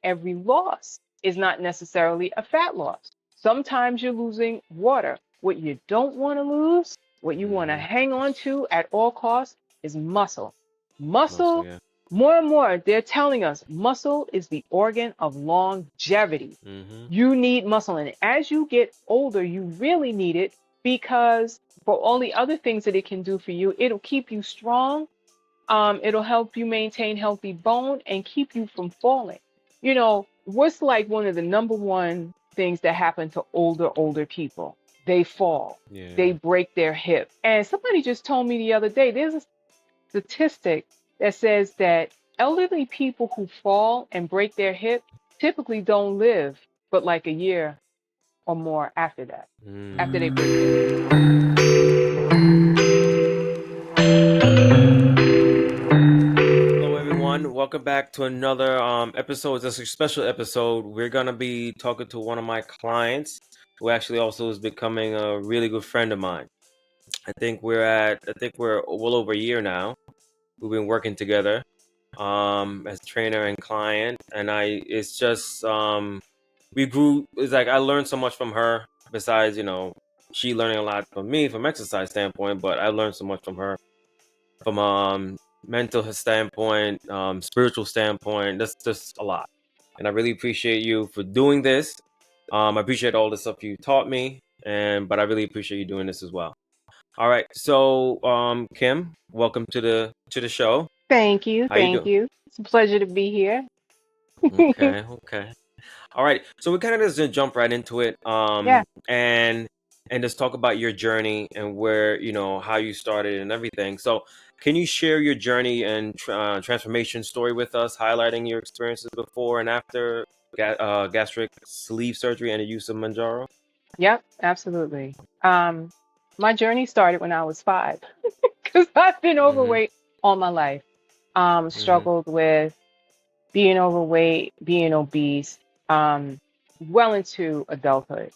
every loss is not necessarily a fat loss. Sometimes you're losing water. What you don't want to lose, what you want to Mm-hmm. hang on to at all costs is muscle. Muscle, Muscle, yeah. more and more, they're telling us muscle is the organ of longevity. Mm-hmm. You need muscle. And as you get older, you really need it because for all the other things that it can do for you, it'll keep you strong. It'll help you maintain healthy bone and keep you from falling. What's like one of the number one things that happen to older people? They fall, they Yeah. break their hip. And somebody just told me the other day, there's a statistic that says that elderly people who fall and break their hip typically don't live but like a year or more after that, after they break their hip. Hello, everyone. Welcome back to another episode. This is a special episode. We're gonna be talking to one of my clients, who actually also is becoming a really good friend of mine. I think we're well over a year now. We've been working together, as trainer and client, and it's just we grew. It's like I learned so much from her. Besides, she learning a lot from me from exercise standpoint, but I learned so much from her from mental standpoint, spiritual standpoint. That's just a lot, and I really appreciate you for doing this. I appreciate all the stuff you taught me, but I really appreciate you doing this as well. All right, so Kim, welcome to the show. Thank you. How you Thank doing? you. It's a pleasure to be here. Okay, okay. All right, so we kind of just gonna jump right into it, Yeah. and just talk about your journey and where how you started and everything. So, can you share your journey and transformation story with us, highlighting your experiences before and after gastric sleeve surgery and the use of Monjaro? Yep. Absolutely. Um, my journey started when I was 5 because I've been Mm-hmm. overweight all my life. Mm-hmm. Struggled with being overweight, being obese, um, well into adulthood.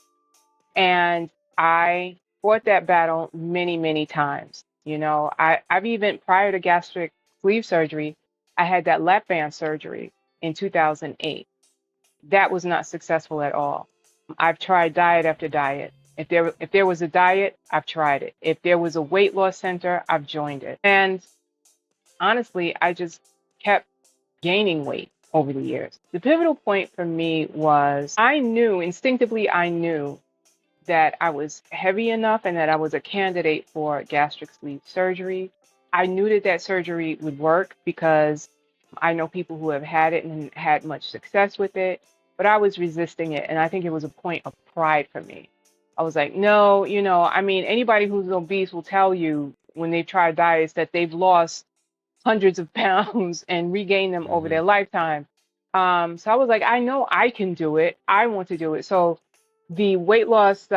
And I fought that battle many, many times. I've even prior to gastric sleeve surgery, I had that lap band surgery in 2008. That was not successful at all. I've tried diet after diet. If there was a diet, I've tried it. If there was a weight loss center, I've joined it. And honestly, I just kept gaining weight over the years. The pivotal point for me was I knew that I was heavy enough and that I was a candidate for gastric sleeve surgery. I knew that that surgery would work because I know people who have had it and had much success with it, but I was resisting it. And I think it was a point of pride for me. I was like, no, I mean, anybody who's obese will tell you when they've tried diets that they've lost hundreds of pounds and regained them over Mm-hmm. their lifetime. So I was like, I know I can do it. I want to do it. So the weight loss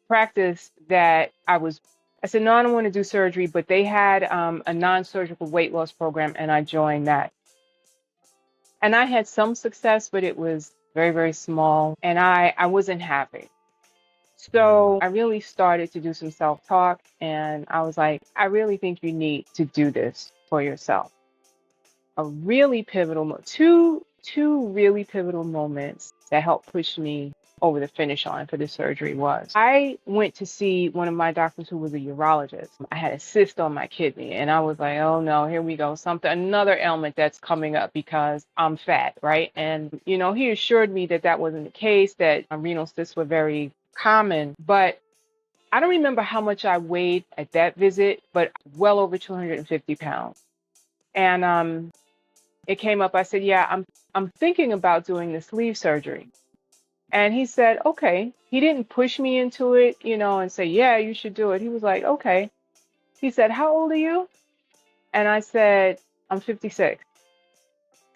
practice that I said, no, I don't want to do surgery, but they had a non-surgical weight loss program, and I joined that. And I had some success, but it was very, very small, and I wasn't happy. So I really started to do some self-talk, and I was like, I really think you need to do this for yourself. A really two really pivotal moments that helped push me over the finish line for the surgery was I went to see one of my doctors who was a urologist. I had a cyst on my kidney and I was like, oh no, here we go. Another ailment that's coming up because I'm fat, right? And he assured me that that wasn't the case, that renal cysts were very common, but I don't remember how much I weighed at that visit, but well over 250 pounds. And it came up. I said, "Yeah, I'm thinking about doing the sleeve surgery." And he said, "Okay." He didn't push me into it, and say, "Yeah, you should do it." He was like, "Okay." He said, "How old are you?" And I said, "I'm 56."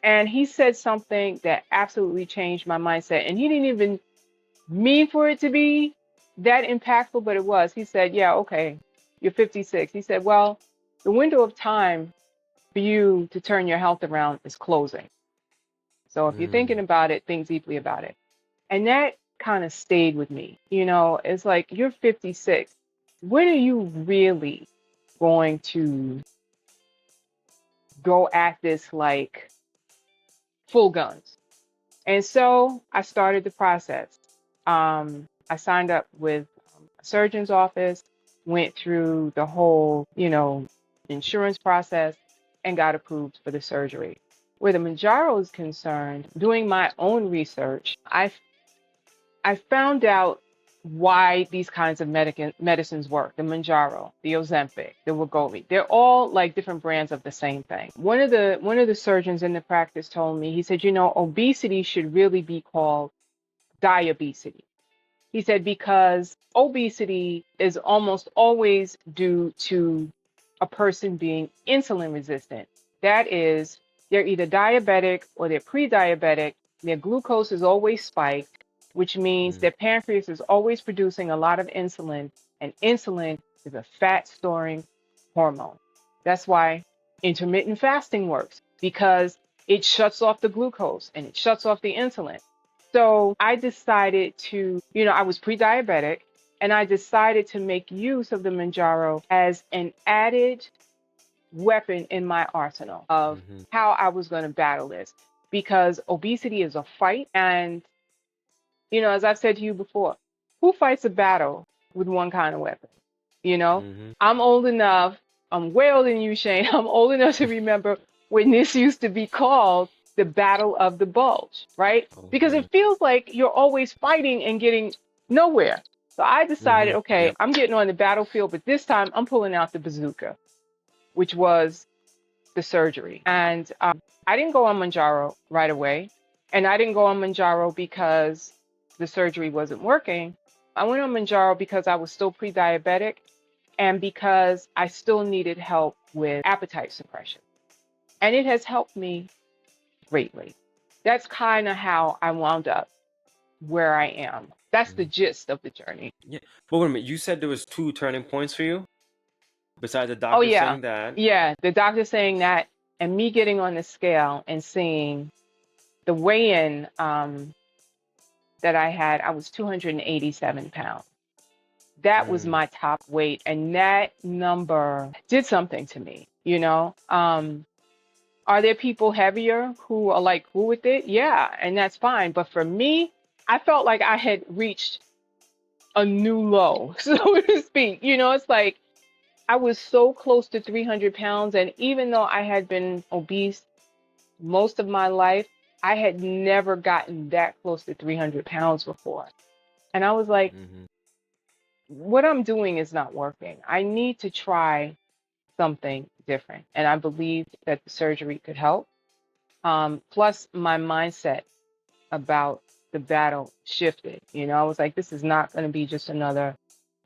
And he said something that absolutely changed my mindset. And he didn't even mean for it to be that impactful, but it was. He said, "Yeah, okay, you're 56." He said, "Well, the window of time for you to turn your health around is closing. So if you're Mm-hmm. thinking about it, think deeply about it." And that kind of stayed with me. It's like you're 56. When are you really going to go at this like full guns? And so I started the process. I signed up with a surgeon's office, went through the whole, insurance process, and got approved for the surgery. Where the Monjaro is concerned, doing my own research, I found out why these kinds of medicines work. The Monjaro, the Ozempic, the Wegovy, they're all like different brands of the same thing. One of the surgeons in the practice told me, he said, obesity should really be called diabetes. He said, because obesity is almost always due to a person being insulin resistant. That is, they're either diabetic or they're pre-diabetic. Their glucose is always spiked, which means their pancreas is always producing a lot of insulin, and insulin is a fat storing hormone. That's why intermittent fasting works, because it shuts off the glucose and it shuts off the insulin. So I decided to, I was pre-diabetic, and I decided to make use of the Monjaro as an added weapon in my arsenal of how I was going to battle this, because obesity is a fight. And, as I've said to you before, who fights a battle with one kind of weapon? You know, I'm old enough, I'm way older than you, Shane. I'm old enough to remember when this used to be called the Battle of the Bulge, right? Because it feels like you're always fighting and getting nowhere. So I decided, okay, I'm getting on the battlefield, but this time I'm pulling out the bazooka, which was the surgery. And I didn't go on Monjaro right away. And I didn't go on Monjaro because the surgery wasn't working. I went on Monjaro because I was still pre-diabetic and because I still needed help with appetite suppression. And it has helped me greatly. That's kind of how I wound up where I am. That's the gist of the journey. Yeah. But wait a minute, you said there was two turning points for you besides the Oh, doctor yeah. saying that. Yeah. The doctor saying that, and me getting on the scale and seeing the weigh-in that I had, I was 287 pounds. That was my top weight. And that number did something to me, Are there people heavier who are like cool with it? Yeah, and that's fine. But for me, I felt like I had reached a new low, so to speak. It's like I was so close to 300 pounds. And even though I had been obese most of my life, I had never gotten that close to 300 pounds before. And I was like, what I'm doing is not working. I need to try something different. And I believed that the surgery could help. Plus, my mindset about the battle shifted. I was like, this is not going to be just another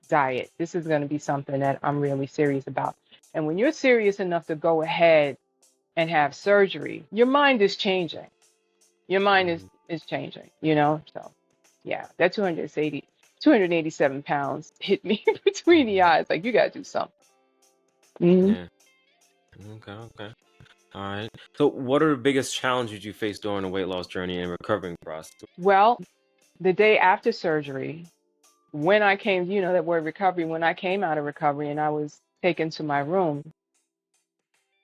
diet. This is going to be something that I'm really serious about. And when you're serious enough to go ahead and have surgery, your mind is changing. Your mind is changing, So, yeah, that 287 pounds hit me between the eyes. Like, you got to do something. Yeah. Okay. All right. So, what are the biggest challenges you faced during the weight loss journey and recovering process? Well, the day after surgery, when I came, that word recovery, when I came out of recovery and I was taken to my room,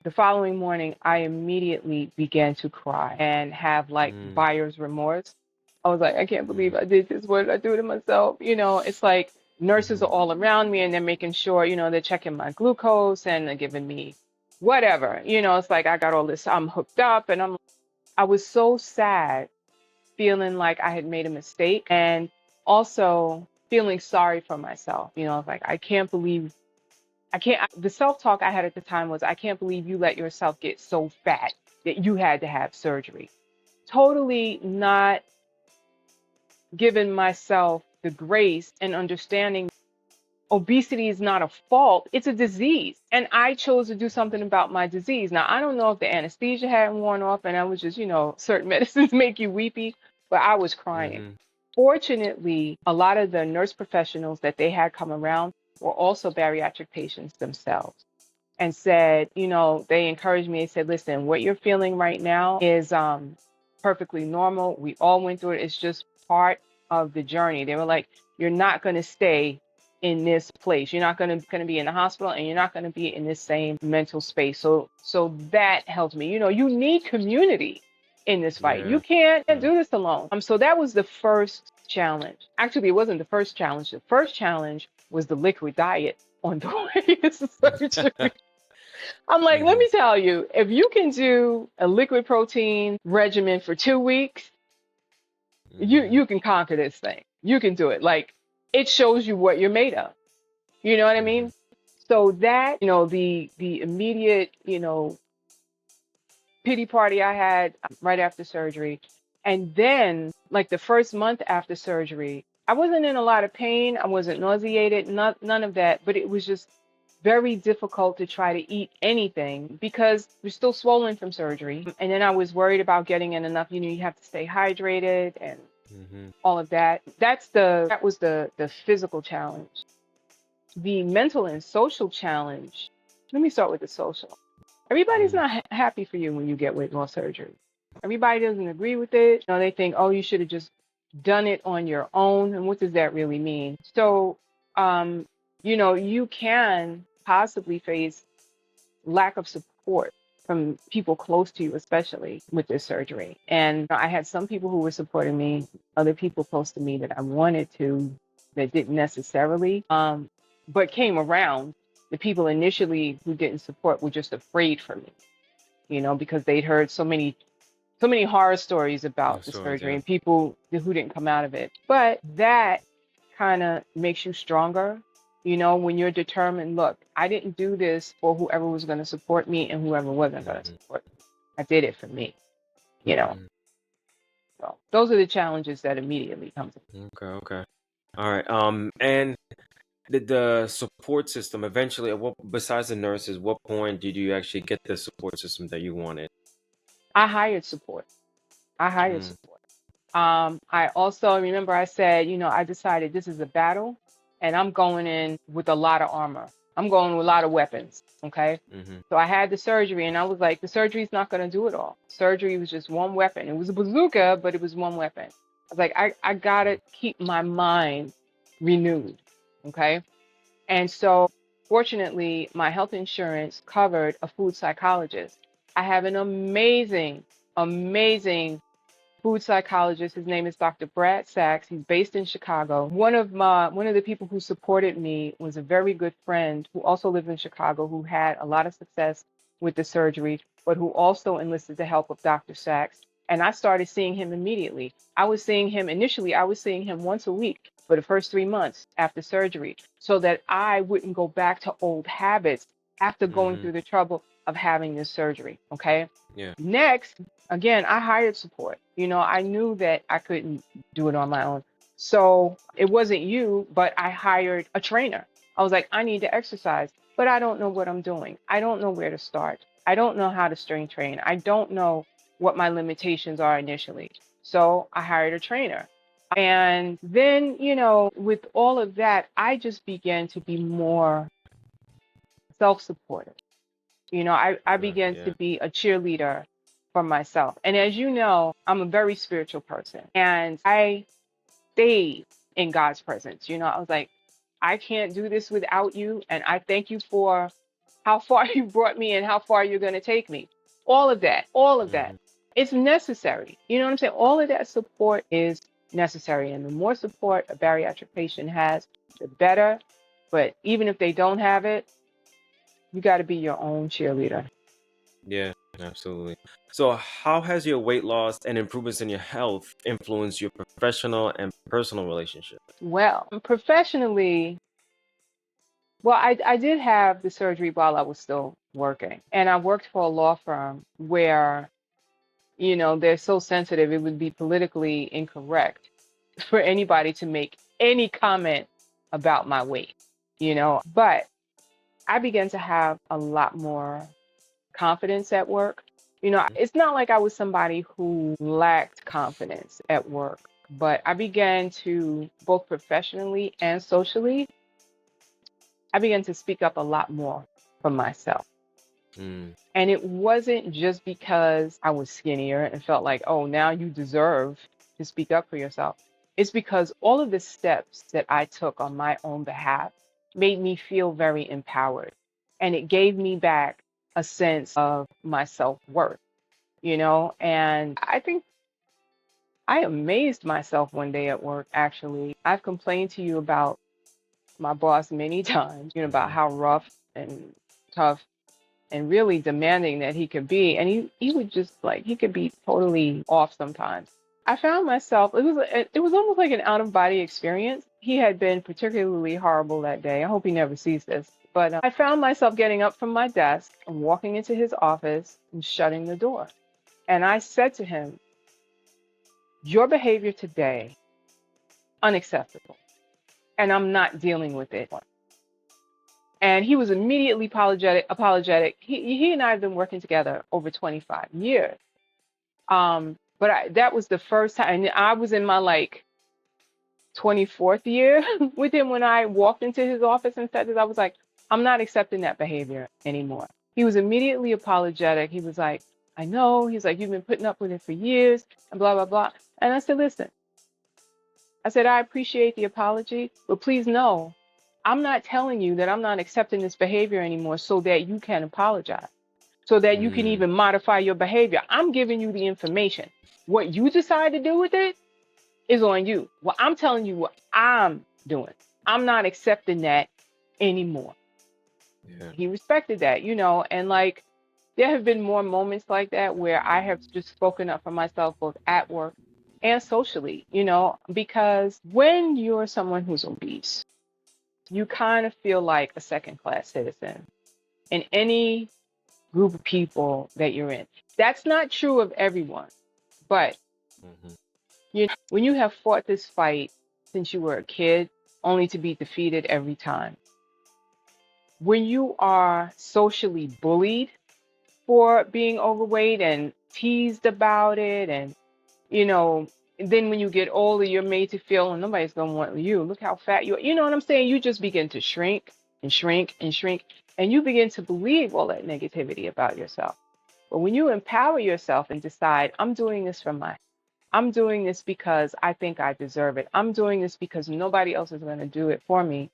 the following morning, I immediately began to cry and have like buyer's remorse. I was like, I can't believe I did this. What did I do to myself? It's like nurses are all around me and they're making sure, they're checking my glucose and they're giving me whatever. It's like I got all this, I'm hooked up, and I was so sad, feeling like I had made a mistake, and also feeling sorry for myself. I was like, I can't believe the self-talk I had at the time was, I can't believe you let yourself get so fat that you had to have surgery. Totally not giving myself the grace and understanding obesity is not a fault, it's a disease. And I chose to do something about my disease. Now, I don't know if the anesthesia hadn't worn off and I was just, certain medicines make you weepy, but I was crying. Fortunately, a lot of the nurse professionals that they had come around were also bariatric patients themselves, and said, they encouraged me and said, listen, what you're feeling right now is perfectly normal. We all went through it. It's just part of the journey. They were like, you're not going to stay in this place. You're not going to be in the hospital, and you're not going to be in this same mental space. So that helps me. You need community. in this fight. You Yeah. can't do this alone. So that was the first challenge. Actually, it wasn't the first challenge. The first challenge was the liquid diet on the way to surgery. I'm like, let Mhm. me tell you, if you can do a liquid protein regimen for 2 weeks, you Mhm. you can conquer this thing. You can do it. Like, it shows you what you're made of. You know what I Mhm. mean? So that, the immediate, pity party I had right after surgery. And then, like the first month after surgery, I wasn't in a lot of pain. I wasn't nauseated, none of that. But it was just very difficult to try to eat anything because you're still swollen from surgery. And then I was worried about getting in enough. You have to stay hydrated and Mhm. all of that. That was the physical challenge. The mental and social challenge. Let me start with the social. Everybody's Mhm. not happy for you when you get weight loss surgery. Everybody doesn't agree with it. They think, oh, you should have just done it on your own. And what does that really mean? So, um, you can possibly face lack of support from people close to you, especially with this surgery. And I had some people who were supporting me, other people close to me that I wanted to, that didn't necessarily, but came around. The people initially who didn't support were just afraid for me, because they'd heard so many horror stories No about the stories. surgery Yeah. and people who didn't come out of it. But that kind of makes you stronger, when you're determined, look, I didn't do this for whoever was going to support me and whoever wasn't going to Mhm. support me. I did it for me, you know. Mhm. So those are the challenges that immediately come to Okay. Okay. All right. And the support system eventually, what besides the nurses, what point did you actually get the support system that you wanted? I hired support. I hired Mm. support. I also remember I said, I decided this is a battle and I'm going in with a lot of armor. I'm going with a lot of weapons. Okay. Mhm. So I had the surgery and I was like, the surgery's not going to do it all. Surgery was just one weapon. It was a bazooka, but it was one weapon. I was like, I got to keep my mind renewed. Okay. And so fortunately, my health insurance covered a food psychologist. I have an amazing, amazing food psychologist. His name is Dr. Brad Sachs. He's based in Chicago. One of the people who supported me was a very good friend who also lived in Chicago, who had a lot of success with the surgery, but who also enlisted the help of Dr. Sachs. And I started seeing him immediately. I was seeing him once a week for the first 3 months after surgery so that I wouldn't go back to old habits after going Mhm. through the trouble of having this surgery. Okay. Yeah. Next, again, I hired support. I knew that I couldn't do it on my own. So it wasn't you, but I hired a trainer. I was like, I need to exercise, but I don't know what I'm doing. I don't know where to start. I don't know how to strength train. I don't know what my limitations are initially. So I hired a trainer. And then, with all of that, I just began to be more self supportive. I Right. began to Yeah. be a cheerleader for myself. And as you know, I'm a very spiritual person and I stayed in God's presence. I was like, I can't do this without you. And I thank you for how far you brought me and how far you're going to take me. All of that. Mhm. It's necessary. You know what I'm saying? All of that support is necessary. And the more support a bariatric patient has, the better. But even if they don't have it, you got to be your own cheerleader. Yeah. Absolutely. So, how has your weight loss and improvements in your health influenced your professional and personal relationship? Well, professionally, well, I did have the surgery while I was still working. And I worked for a law firm where, they're so sensitive, it would be politically incorrect for anybody to make any comment about my weight, But I began to have a lot more confidence at work. It's not like I was somebody who lacked confidence at work, but I began to, both professionally and socially, I began to speak up a lot more for myself. Mm. And it wasn't just because I was skinnier and felt like, oh, now you deserve to speak up for yourself. It's because all of the steps that I took on my own behalf made me feel very empowered. And it gave me back a sense of my self worth. And I think I amazed myself one day at work, actually. I've complained to you about my boss many times, about Mm-hmm. how rough and tough and really demanding that he could be. And he would just like, he could be totally off sometimes. I found myself, it was almost like an out of body experience. He had been particularly horrible that day. I hope he never sees this. But I found myself getting up from my desk and walking into his office and shutting the door. And I said to him, your behavior today, unacceptable. And I'm not dealing with it. And he was immediately apologetic. He and I have been working together over 25 years. But that was the first time, and I was in my like 24th year with him when I walked into his office and said this. I was like, I'm not accepting that behavior anymore. He was immediately apologetic. He was like, I know. He's like, you've been putting up with it for years and blah, blah, blah. And I said, listen, I said, I appreciate the apology, but please know, I'm not telling you that I'm not accepting this behavior anymore so that you can apologize, so that you can Mm. even modify your behavior. I'm giving you the information. What you decide to do with it is on you. Well, I'm telling you what I'm doing. I'm not accepting that anymore. Yeah. He respected that, and like there have been more moments like that where I have just spoken up for myself both at work and socially, because when you're someone who's obese, you kind of feel like a second class citizen in any group of people that you're in. That's not true of everyone, but Mm-hmm. when you have fought this fight since you were a kid, only to be defeated every time, when you are socially bullied for being overweight and teased about it, and you know and then when you get older, you're made to feel, and nobody's gonna want you, look how fat you are, you know what I'm saying, you just begin to shrink and shrink and shrink, and you begin to believe all that negativity about yourself. But when you empower yourself and decide, I'm doing this because I think I deserve it, I'm doing this because nobody else is going to do it for me,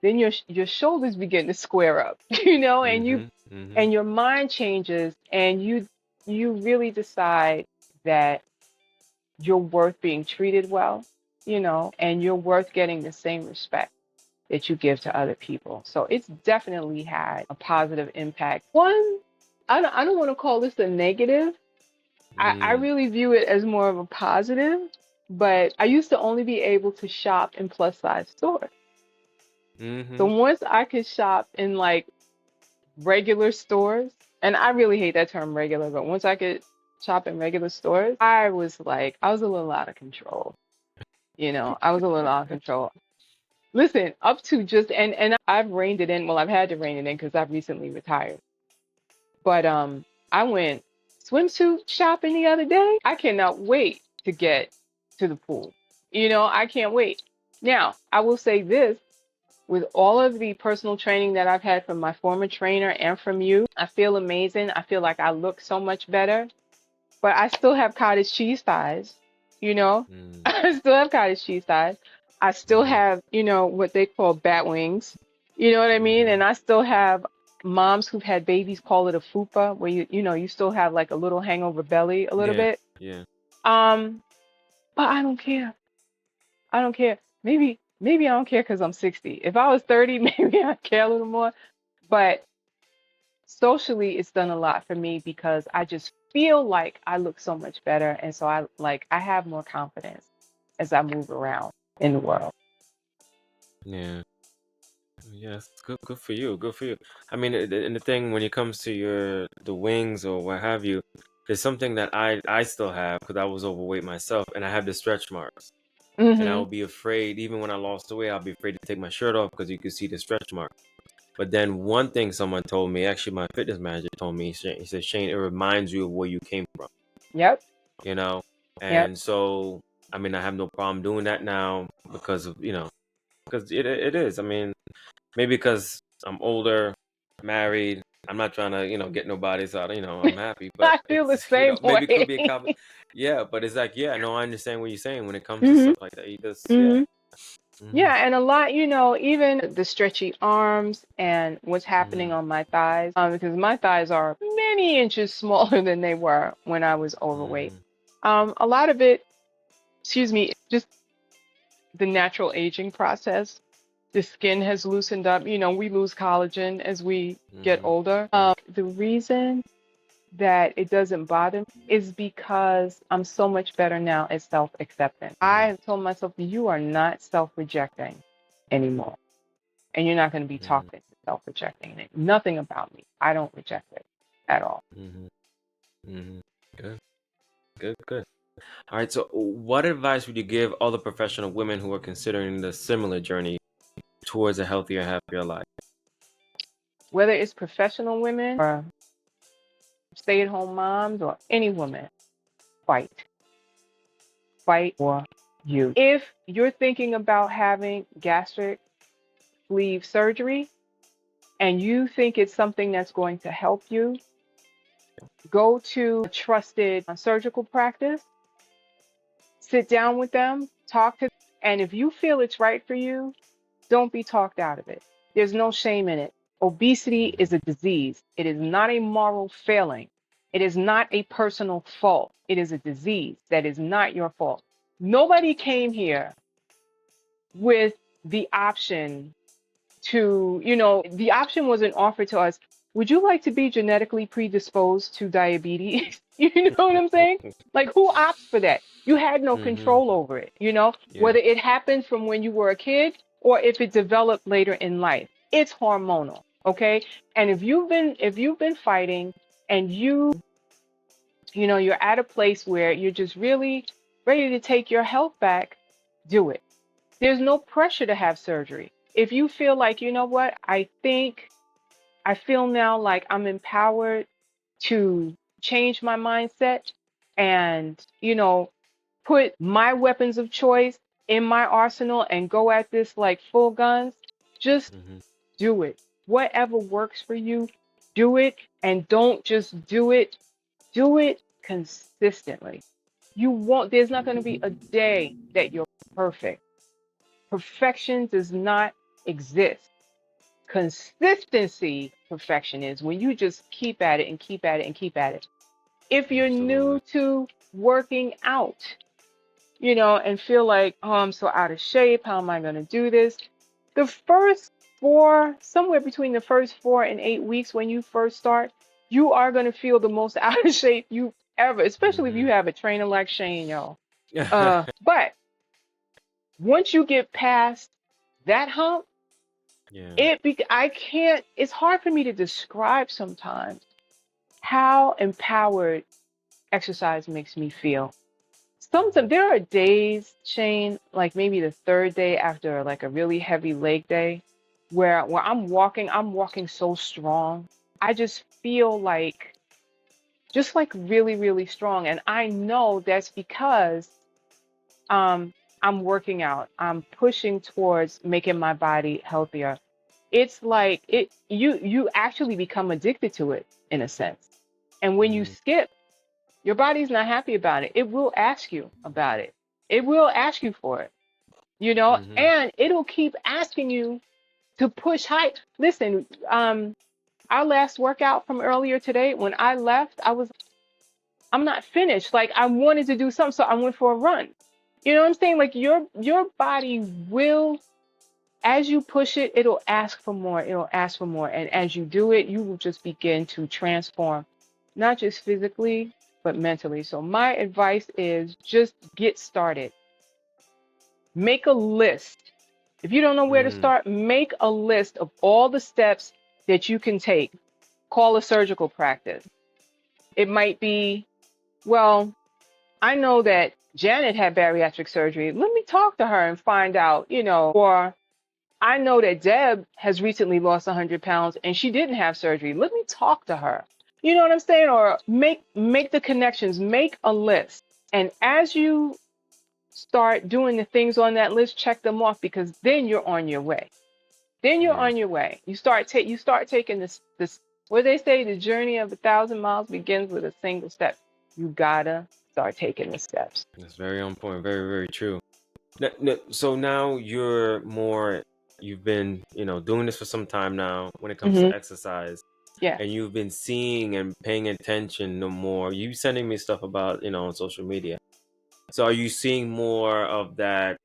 then your shoulders begin to square up, and Mm-hmm. Mm-hmm. your mind changes, and you really decide that you're worth being treated well, and you're worth getting the same respect that you give to other people. So it's definitely had a positive impact. One, I don't want to call this a negative. I Mm. really view it as more of a positive, but I used to only be able to shop in plus size stores. So Mm-hmm. once I could shop in like regular stores, and I really hate that term regular, but once I could shop in regular stores, I was a little out of control. I was a little out of control. Listen, up to just and I've reined it in. Well, I've had to rein it in because I've recently retired. But I went swimsuit shopping the other day. I cannot wait to get to the pool. I can't wait. Now, I will say this, with all of the personal training that I've had from my former trainer and from you, I feel amazing. I feel like I look so much better, but I still have cottage cheese thighs, you know? Mm. I still have cottage cheese thighs. I still Mm-hmm. have, what they call bat wings. You know what I mean? Mm-hmm. And I still have moms who've had babies call it a fupa, where you still have like a little hangover belly a little Yeah. bit. Yeah. Um, but I don't care. I don't care. Maybe I don't care because I'm 60. If I was 30, maybe I'd care a little more. But socially, it's done a lot for me because I just feel like I look so much better, and so I have more confidence as I move around in the world. Yeah. Yes. Good. Good for you. Good for you. I mean, and the thing when it comes to the wings or what have you, there's something that I still have because I was overweight myself, and I have the stretch marks. And I Mhm. would be afraid, even when I lost the weight, I'll be afraid to take my shirt off because you could see the stretch mark. But then one thing someone told me, actually my fitness manager told me, he said, Shane, it reminds you of where you came from, Yep. you know? Yep. And so, I mean, I have no problem doing that now because of, because it is. I mean, maybe because I'm older, married, I'm not trying to, get nobody, so, I'm happy, but I feel the it's, same maybe it could be a way. yeah, but it's like, yeah, no, I understand what you're saying when it comes to Mhm. stuff like that. You just, yeah. Mhm. Mm-hmm. Yeah, and a lot, even the stretchy arms and what's happening Mm-hmm. on my thighs, because my thighs are many inches smaller than they were when I was overweight. A lot of it, excuse me, just the natural aging process. The skin has loosened up. We lose collagen as we get Mm-hmm. older. The reason that it doesn't bother me is because I'm so much better now at self-acceptance. I have told myself, you are not self-rejecting anymore. And you're not going to be Mm-hmm. talking to self-rejecting it. Nothing about me. I don't reject it at all. Mm-hmm. Mm-hmm. Good. Good. Good. All right. So, what advice would you give other professional women who are considering the similar journey towards a healthier, happier life? Whether it's professional women or stay-at-home moms or any woman, fight. Fight for you. If you're thinking about having gastric sleeve surgery and you think it's something that's going to help you, go to a trusted surgical practice, sit down with them, talk to them, and if you feel it's right for you, don't be talked out of it. There's no shame in it. Obesity is a disease. It is not a moral failing. It is not a personal fault. It is a disease that is not your fault. Nobody came here with the option the option wasn't offered to us. Would you like to be genetically predisposed to diabetes? You know what I'm saying? Like, who opts for that? You had no Mm-hmm. control over it, Yeah. whether it happened from when you were a kid or if it developed later in life. It's hormonal, okay? And if you've been fighting and you're at a place where you're just really ready to take your health back, do it. There's no pressure to have surgery. If you feel like, you know what, I feel now like I'm empowered to change my mindset and, put my weapons of choice in my arsenal and go at this like full guns, just Mm-hmm. do it. Whatever works for you, do it. And don't just do it consistently. There's not going to be a day that you're perfect. Perfection does not exist. Consistency, perfection is when you just keep at it and keep at it and keep at it. If you're Absolutely. new to working out, and feel like, oh, I'm so out of shape, how am I going to do this? The first somewhere between the first 4 and 8 weeks when you first start, you are going to feel the most out of shape you ever, especially if you have a trainer like Shane, y'all. Mm-hmm. But once you get past that hump, Yeah. I can't, it's hard for me to describe sometimes how empowered exercise makes me feel. Sometimes there are days, Shane, like maybe the third day after like a really heavy leg day, where I'm walking so strong. I just feel like just like really, really strong. And I know that's because um I'm working out. I'm pushing towards making my body healthier. It's like you actually become addicted to it in a sense. And when you Mm-hmm. skip, your body's not happy about it. It will ask you about it. It will ask you for it, Mm-hmm. and it'll keep asking you to push high. Listen, our last workout from earlier today, when I left, I'm not finished. Like I wanted to do something, so I went for a run. You know what I'm saying? Like your body will, as you push it, it'll ask for more. It'll ask for more. And as you do it, you will just begin to transform, not just physically, but mentally. So my advice is just get started. Make a list. If you don't know where to Mm-hmm. start, make a list of all the steps that you can take. Call a surgical practice. It might be, well, I know that Janet had bariatric surgery. Let me talk to her and find out, or I know that Deb has recently lost 100 pounds and she didn't have surgery. Let me talk to her. You know what I'm saying? Or make the connections, make a list. And as you start doing the things on that list, check them off because then you're on your way. Then you're Yeah. on your way. You start taking this what they say, the journey of 1,000 miles begins with a single step. You gotta start taking the steps. That's very on point. Very, very true. So now you've been, doing this for some time now when it comes Hmm. to exercise, Yeah. and you've been seeing and paying attention no more. You sending me stuff about, on social media. So are you seeing more of that,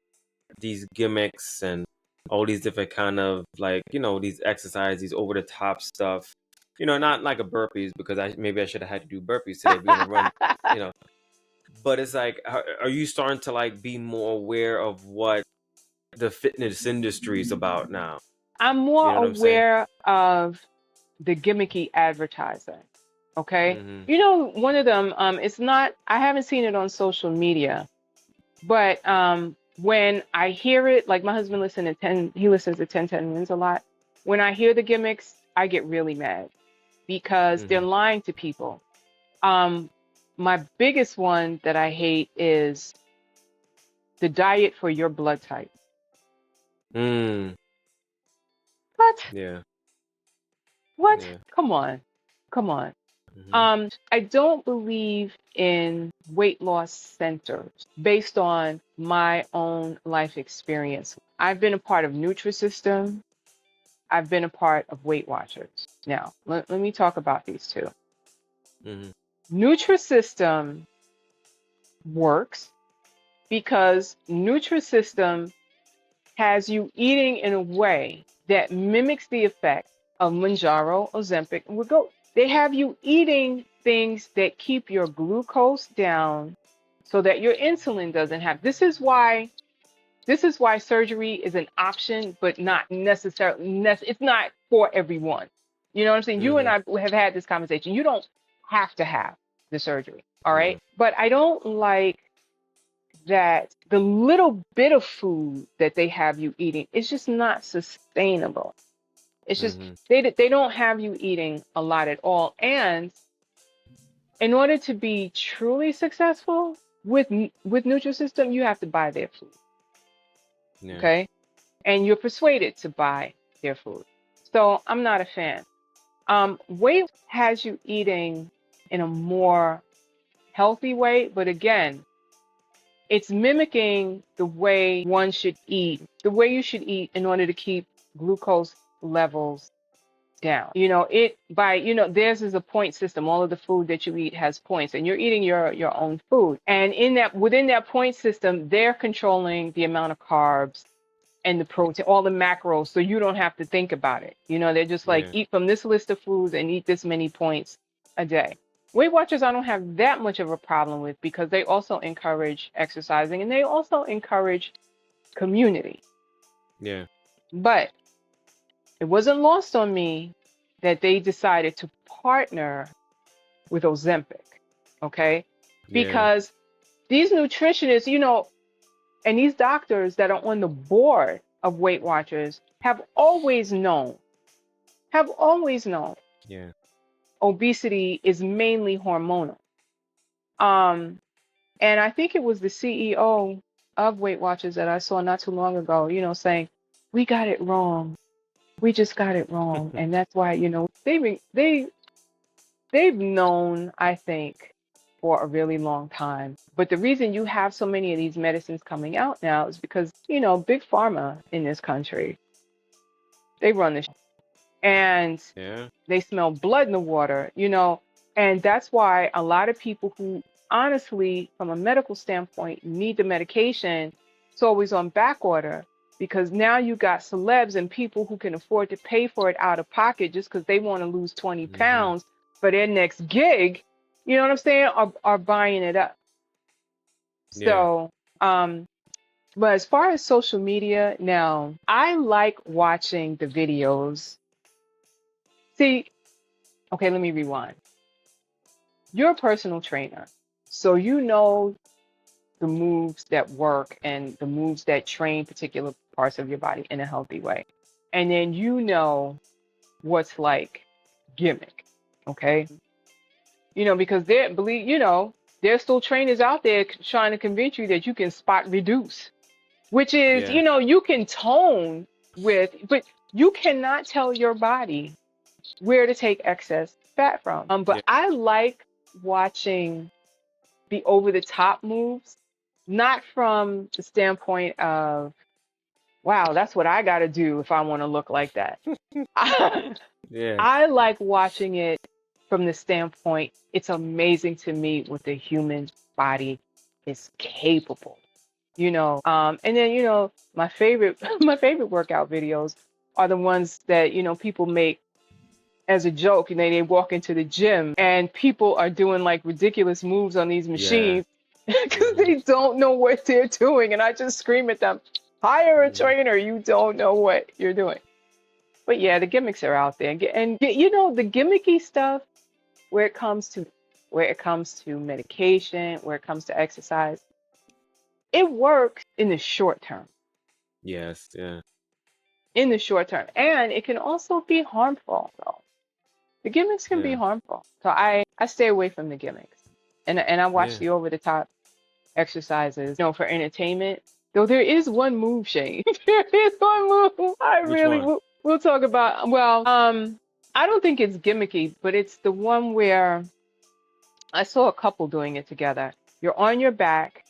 these gimmicks and all these different kind of like, these exercises, these over the top stuff? Not like a burpees because I should have had to do burpees today. We're gonna run, you know. But it's like, are you starting to like be more aware of what the fitness industry is about now? I'm You more know what I'm saying? aware of the gimmicky advertising. Okay. Mm-hmm. One of them, it's not, I haven't seen it on social media, but when I hear it, like my husband he listens to 1010 Wins a lot. When I hear the gimmicks, I get really mad because they're Mm-hmm. lying to people. Um, my biggest one that I hate is the diet for your blood type. Mm. What? Yeah. What? Yeah. Come on. Come on. Mm-hmm. I don't believe in weight loss centers based on my own life experience. I've been a part of Nutrisystem. I've been a part of Weight Watchers. Now, let me talk about these two. Mm-hmm. Nutrisystem works because Nutrisystem has you eating in a way that mimics the effect of Monjaro, Ozempic, and Wegovy. They have you eating things that keep your glucose down so that your insulin doesn't have. This is why surgery is an option, but not necessarily. It's not for everyone. You know what I'm saying? You and Mm-hmm. I have had this conversation. You don't have to have the surgery, all Yeah. right? But I don't like that the little bit of food that they have you eating is just not sustainable. It's just Mm-hmm. they don't have you eating a lot at all. And in order to be truly successful with Nutrisystem, you have to buy their food, Yeah. okay? And you're persuaded to buy their food. So I'm not a fan. Weight has you eating in a more healthy way, but again, it's mimicking the way one should eat, the way you should eat in order to keep glucose levels down. Theirs is a point system. All of the food that you eat has points, and you're eating your own food. And within that point system, they're controlling the amount of carbs and the protein, all the macros, so you don't have to think about it. They're just like Yeah. eat from this list of foods and eat this many points a day. Weight Watchers, I don't have that much of a problem with because they also encourage exercising and they also encourage community. Yeah. But it wasn't lost on me that they decided to partner with Ozempic, okay? Yeah. Because these nutritionists, and these doctors that are on the board of Weight Watchers have always known Yeah. obesity is mainly hormonal. Um, and I think it was the CEO of Weight Watchers that I saw not too long ago, saying, "We got it wrong. We just got it wrong," and that's why, they've known, I think, for a really long time. But the reason you have so many of these medicines coming out now is because, big pharma in this country, they run the and Yeah. they smell blood in the water. And that's why a lot of people who honestly, from a medical standpoint, need the medication, it's always on back order because now you got celebs and people who can afford to pay for it out of pocket just because they want to lose 20 Mm-hmm. pounds for their next gig, you know what I'm saying, are buying it up. Yeah. So, but as far as social media, now I like watching the videos. See, okay, let me rewind. You're a personal trainer, so you know the moves that work and the moves that train particular parts of your body in a healthy way. And then you know what's like gimmick, okay? Because there's still trainers out there trying to convince you that you can spot reduce, which is, Yeah. you can tone but you cannot tell your body where to take excess fat from. But Yeah. I like watching the over the top moves not from the standpoint of, wow, that's what I got to do if I want to look like that. Yeah. I like watching it from the standpoint, it's amazing to me what the human body is capable, and then, my favorite, my favorite workout videos are the ones that, people make as a joke, and they walk into the gym and people are doing like ridiculous moves on these Yeah. machines because Hmm. they don't know what they're doing. And I just scream at them, hire a Hmm. trainer, you don't know what you're doing. But yeah, the gimmicks are out there. And the gimmicky stuff where it comes to medication, where it comes to exercise, it works in the short term. Yes. Yeah. In the short term. And it can also be harmful though. The gimmicks can be Yeah. harmful. So I stay away from the gimmicks. And I watch Yeah. the over the top exercises, for entertainment. Though there is one move, Shane. There is one move. I Which really one? we'll talk about. Well, I don't think it's gimmicky, but it's the one where I saw a couple doing it together. You're on your back,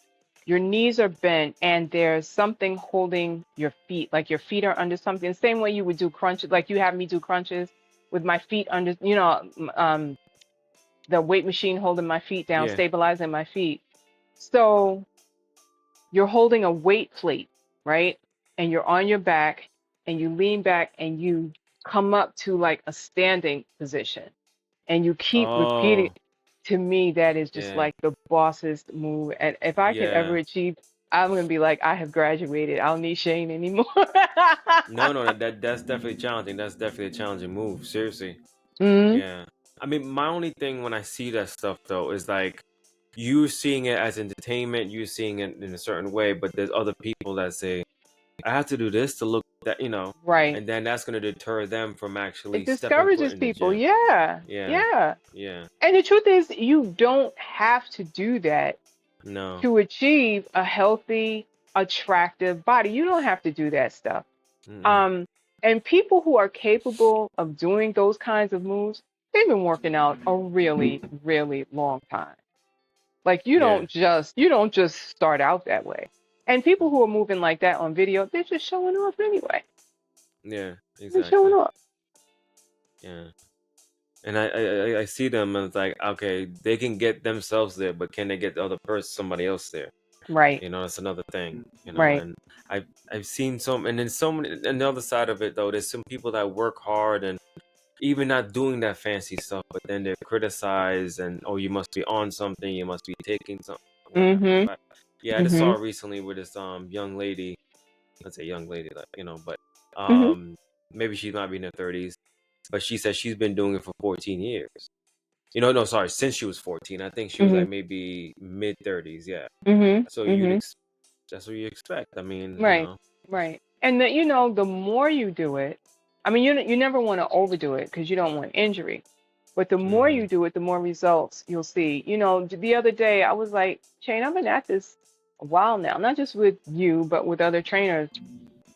your knees are bent, and there's something holding your feet, like your feet are under something. The same way you would do crunches, like you have me do crunches with my feet under, the weight machine holding my feet down, Yeah. stabilizing my feet. So you're holding a weight plate, right? And you're on your back and you lean back and you come up to like a standing position and you keep repeating. Oh. To me, that is just Yeah. like the bossest move. And if I could ever Yeah. achieve, I'm gonna be like, I have graduated. I don't need Shane anymore. No, no, that's definitely challenging. That's definitely a challenging move. Seriously. Mm, Yeah. I mean, my only thing when I see that stuff though is like you seeing it as entertainment, you seeing it in a certain way, but there's other people that say, I have to do this to look that, right. and then that's gonna deter them from It actually stepping foot discourages in the people. gym. Yeah. Yeah. Yeah. Yeah. And the truth is, you don't have to do that No. to achieve a healthy, attractive body. You don't have to do that stuff. Mm-mm. Um, and people who are capable of doing those kinds of moves, they've been working out a really, really long time. Like Yeah. you don't just start out that way. And people who are moving like that on video, they're just showing off anyway. Yeah. They're showing Exactly. off. Yeah. And I see them and it's like, okay, they can get themselves there, but can they get the other person, somebody else there? Right. That's another thing, Right. and I've seen some, and then so many, and the other side of it though, there's some people that work hard and even not doing that fancy stuff, but then they're criticized and, oh, you must be on something, you must be taking something, whatever. Mm-hmm. But yeah, I just saw Mm-hmm. recently with this young lady, let's say young lady, like, but Mm-hmm. maybe she might be in her 30s, but she said she's been doing it for 14 years. No, sorry, since she was 14. I think she was Mm-hmm. like maybe mid 30s, yeah. So Mm-hmm. you'd Mm-hmm. that's what you expect. I mean, Right. Right. And the more you do it, I mean, you never want to overdo it because you don't want injury. But the more hmm you do it, the more results you'll see. The other day I was like, Shane, I've been at this a while now, not just with you, but with other trainers.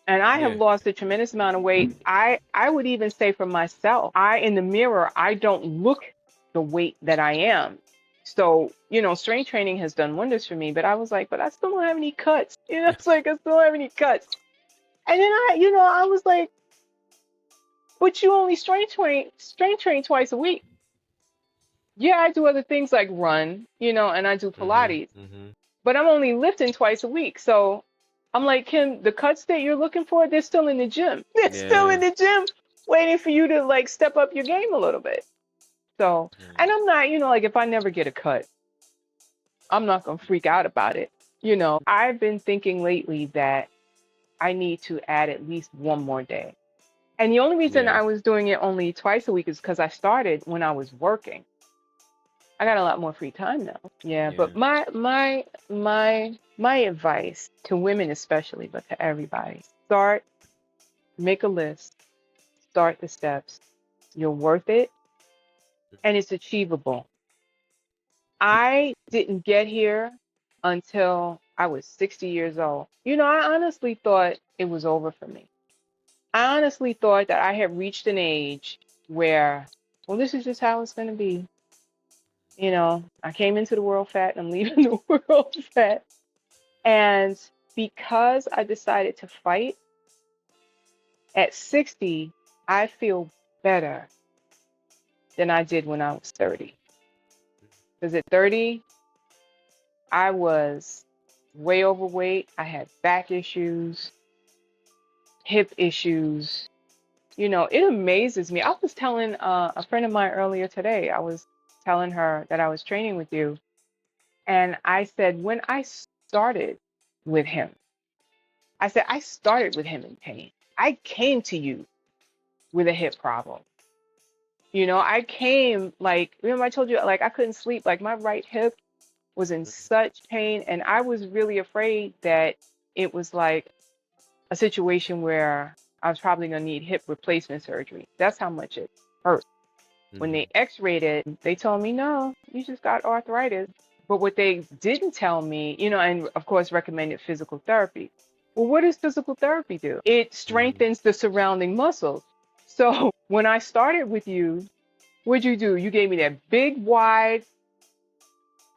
And I have yeah, lost a tremendous amount of weight. I would even say for myself, in the mirror, I don't look the weight that I am. So, strength training has done wonders for me, but I was like, but I still don't have any cuts. It's like I still don't have any cuts. And then I was like, but you only strength train twice a week. Yeah, I do other things like run, and I do hmm Pilates, hmm but I'm only lifting twice a week. So I'm like, Kim, the cuts that you're looking for, they're still in the gym. They're still in yeah, the gym waiting for you to like step up your game a little bit. So, yeah, and I'm not, like if I never get a cut, I'm not going to freak out about it. I've been thinking lately that I need to add at least one more day. And the only reason yeah, I was doing it only twice a week is because I started when I was working. I got a lot more free time now. Yeah, yeah, but my advice to women especially, but to everybody, make a list, start the steps. You're worth it and it's achievable. I didn't get here until I was 60 years old. I honestly thought it was over for me. I honestly thought that I had reached an age where, well, this is just how it's going to be. I came into the world fat and I'm leaving the world fat. And because I decided to fight at 60, I feel better than I did when I was 30. Because at 30, I was way overweight. I had back issues, hip issues. It amazes me. I was telling a friend of mine earlier today, I was telling her that I was training with you. And I said, when I started with him, I said, I started with him in pain. I came to you with a hip problem. I came like, remember I told you, like, I couldn't sleep. Like, my right hip was in such pain. And I was really afraid that it was like a situation where I was probably going to need hip replacement surgery. That's how much it hurt. When Mm-hmm. they x-rayed it, they told me, no, you just got arthritis. But what they didn't tell me, and of course recommended physical therapy. Well, what does physical therapy do? It Mm-hmm. strengthens the surrounding muscles. So when I started with you, what'd you do? You gave me that big, wide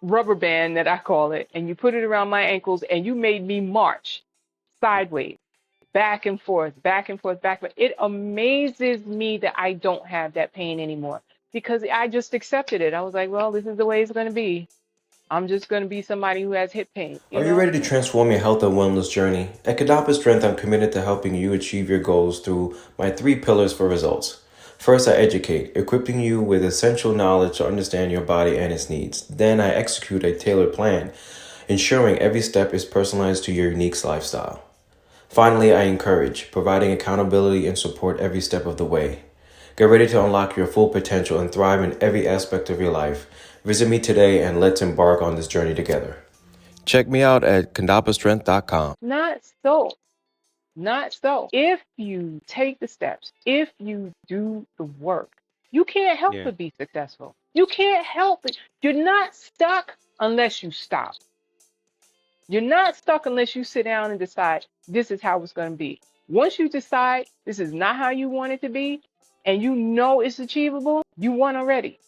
rubber band that I call it, and you put it around my ankles, and you made me march sideways, back and forth, back and forth, back and forth. It amazes me that I don't have that pain anymore because I just accepted it. I was like, well, this is the way it's going to be. I'm just going to be somebody who has hip pain, Are you ready to transform your health and wellness journey? At Kadapa Strength, I'm committed to helping you achieve your goals through my 3 pillars for results. First, I educate, equipping you with essential knowledge to understand your body and its needs. Then, I execute a tailored plan, ensuring every step is personalized to your unique lifestyle. Finally, I encourage, providing accountability and support every step of the way. Get ready to unlock your full potential and thrive in every aspect of your life. Visit me today and let's embark on this journey together. Check me out at kandapastrength.com. Not so. Not so. If you take the steps, if you do the work, you can't help Yeah. but be successful. You can't help it. You're not stuck unless you stop. You're not stuck unless you sit down and decide this is how it's going to be. Once you decide this is not how you want it to be, and you know it's achievable, you won already.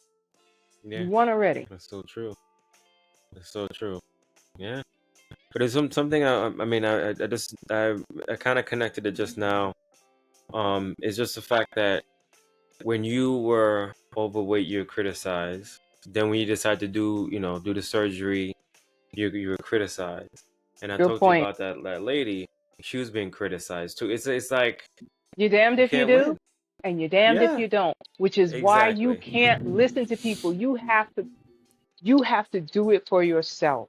Yeah. You won already. That's so true. That's so true. Yeah. But there's something I mean I kind of connected it just now. It's just the fact that when you were overweight, you were criticized. Then when you decide to do the surgery, you were criticized. And I Good talked to you point. about that lady. She was being criticized too. It's like You're damned you if you can't do, win. and you're damned if Yeah, you don't, which is why you exactly. can't listen to people. You have to do it for yourself.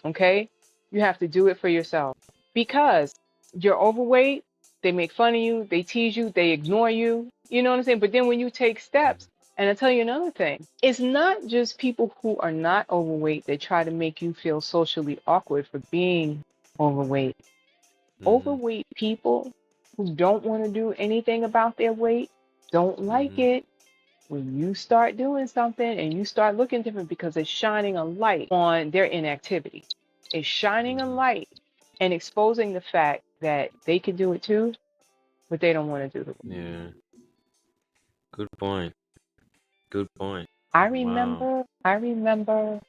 Okay? You have to do it for yourself because you're overweight, they make fun of you, they tease you, they ignore you. You know what I'm saying? But then when you take steps, and I tell you another thing, it's not just people who are not overweight that try to make you feel socially awkward for being overweight. Mm-hmm. Overweight people who don't want to do anything about their weight don't like Mm-hmm. it when you start doing something and you start looking different because it's shining a light on their inactivity. It's shining a Mm-hmm. light and exposing the fact that they can do it too, but they don't want to do it. Yeah. Good point. Good point. I Wow. remember, I remember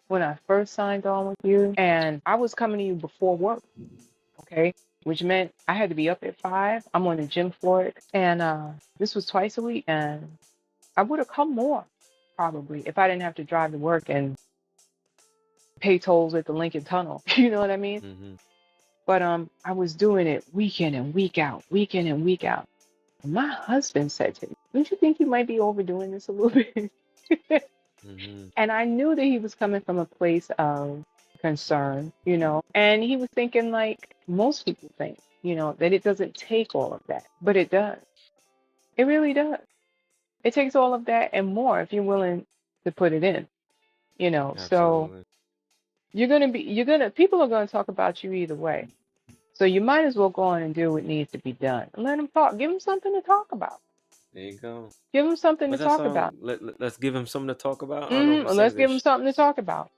when I first signed on with you and I was coming to you before work, okay? Which meant I had to be up at 5. I'm on the gym floor and this was twice a week and I would have come more probably if I didn't have to drive to work and pay tolls at the Lincoln Tunnel. You know what I mean? Mm-hmm. But I was doing it week in and week out, week in and week out. And my husband said to me, "Don't you think you might be overdoing this a little bit?" Mm-hmm. And I knew that he was coming from a place of concern, and he was thinking like most people think, that it doesn't take all of that, but it does. It really does. It takes all of that and more if you're willing to put it in, So Absolutely. people are gonna talk about you either way. So you might as well go on and do what needs to be done. Let them talk. Give them something to talk about. There you go. Give them something to What's that talk about. song? Let's give him something to talk about. I don't know who Let's sings give them this. something to talk about.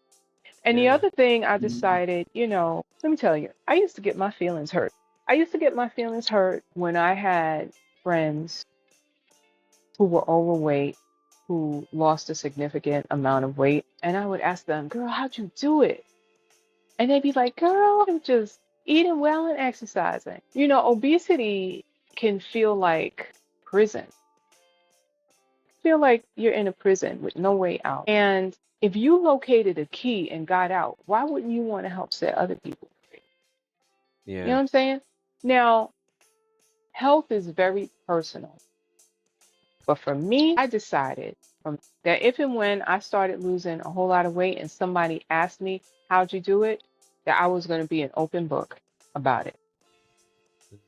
And the Yeah. other thing I decided, let me tell you, I used to get my feelings hurt. I used to get my feelings hurt when I had friends who were overweight, who lost a significant amount of weight. And I would ask them, girl, how'd you do it? And they'd be like, girl, I'm just eating well and exercising. Obesity can feel like prison. Feel like you're in a prison with no way out. And if you located a key and got out, why wouldn't you want to help set other people free? You know Yeah. what I'm saying? Now, health is very personal. But for me, I decided that if and when I started losing a whole lot of weight and somebody asked me, how'd you do it? That I was going to be an open book about it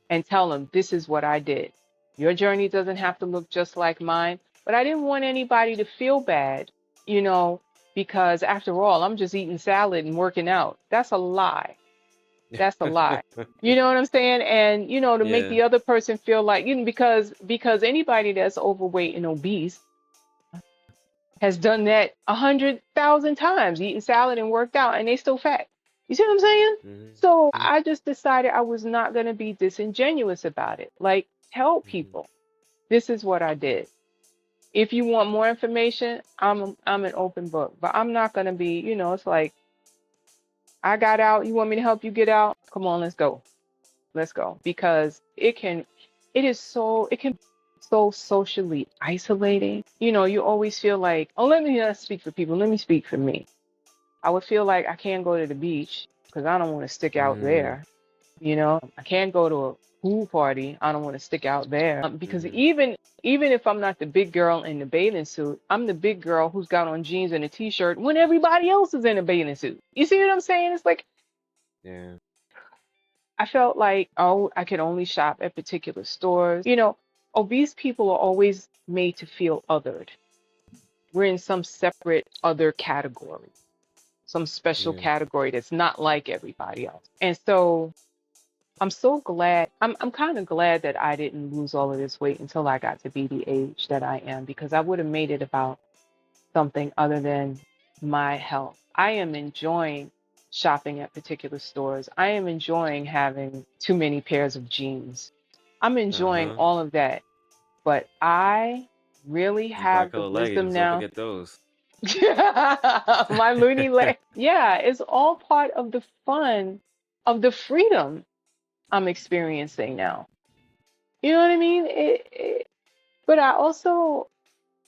and tell them, this is what I did. Your journey doesn't have to look just like mine. But I didn't want anybody to feel bad, you know, because after all, I'm just eating salad and working out. That's a lie. That's a lie. You know what I'm saying? And to make Yeah. the other person feel like, because anybody that's overweight and obese has done that 100,000 times, eating salad and worked out, and they still fat. You see what I'm saying? Mhm. So I just decided I was not going to be disingenuous about it. Like, tell Mhm. people, this is what I did. If you want more information, I'm an open book, but I'm not going to be, it's like, I got out. You want me to help you get out? Come on, let's go. Let's go. Because it can be so socially isolating. You always feel like, oh, let me not speak for people. Let me speak for me. I would feel like I can't go to the beach because I don't want to stick out Mm. there. I can't go to a pool party. I don't want to stick out there. Because Mhm. even if I'm not the big girl in the bathing suit, I'm the big girl who's got on jeans and a t-shirt when everybody else is in a bathing suit. You see what I'm saying? It's like Yeah. I felt like, oh, I could only shop at particular stores. Obese people are always made to feel othered. We're in some separate other category, some special Yeah. category that's not like everybody else. And so I'm so glad. I'm kind of glad that I didn't lose all of this weight until I got to be the age that I am, because I would have made it about something other than my health. I am enjoying shopping at particular stores. I am enjoying having too many pairs of jeans. I'm enjoying Uh-huh. all of that. But I really And have the bright-colored wisdom leggings. Don't now. forget those. My loony leg. Yeah, it's all part of the fun, of the freedom I'm experiencing now. You know what I mean? But I also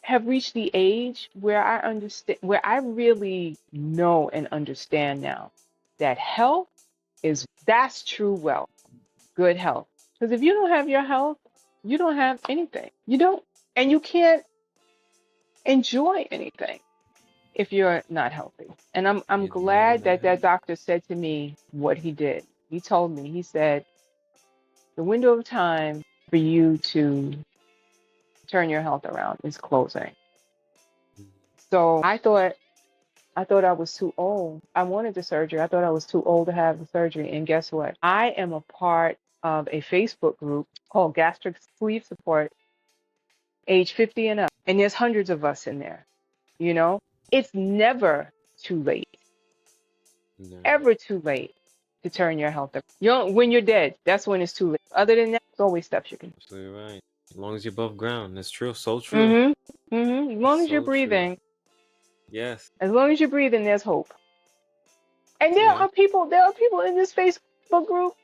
have reached the age where I understand, where I really know and understand now that health that's true wealth, good health. Because if you don't have your health, you don't have anything. You don't, and you can't enjoy anything if you're not healthy. And I'm You nailed it on glad the that that head. doctor said to me what he did. He told me, he said, the window of time for you to turn your health around is closing. So I thought I was too old. I wanted the surgery. I thought I was too old to have the surgery. And guess what? I am a part of a Facebook group called Gastric Sleeve Support, age 50 and up. And there's hundreds of us in there. You know, it's never too late, No. ever too late to turn your health around. When you're dead, that's when it's too late. Other than that, there's always steps you can Absolutely right. As long as you're above ground. That's true. So do. true. As long as you're So true. breathing, Yes. there's hope. And Yeah. there are people in this Facebook group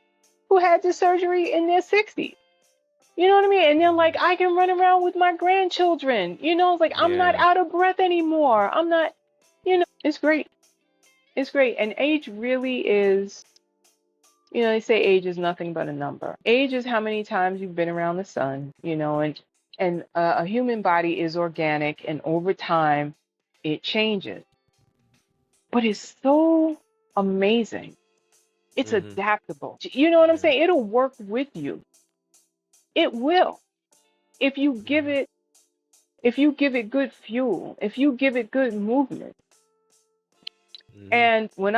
who had this surgery in their 60s. You know what I mean? And they're like, Mhm. I can run around with my grandchildren. It's like, I'm not Yeah. out of breath anymore. I'm not, it's great. It's great. And age really is, they say age is nothing but a number. Age is how many times you've been around the sun, and a human body is organic, and over time it changes. But it's so amazing. It's Mhm. adaptable. You know what I'm Yeah. saying? It'll work with you. It will. If you give Mhm. it if you give it good fuel, if you give it good movement. Mhm. And when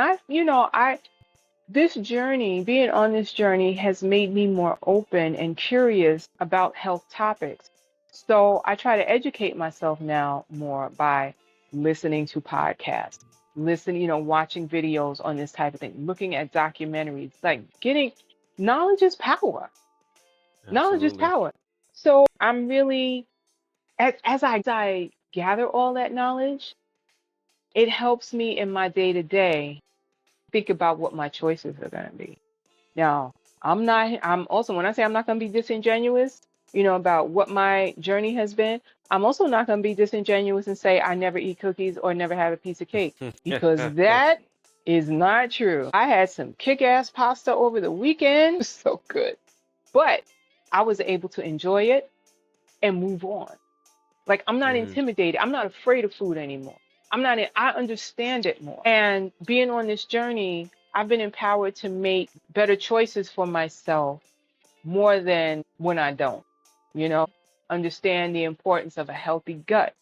this journey, being on this journey has made me more open and curious about health topics. So I try to educate myself now more by listening to podcasts, watching videos on this type of thing, looking at documentaries, like getting knowledge is power. Knowledge is Absolutely. power. So I'm really, as I gather all that knowledge, it helps me in my day to day think about what my choices are going to be. Now, I'm also, when I say I'm not going to be disingenuous, about what my journey has been, I'm also not going to be disingenuous and say I never eat cookies or never have a piece of cake, because that is not true. I had some kick-ass pasta over the weekend. It was so good. But I was able to enjoy it and move on. Like, I'm not Mhm. intimidated. I'm not afraid of food anymore. I understand it more. And being on this journey, I've been empowered to make better choices for myself more than when I don't, you know, understand the importance of a healthy gut.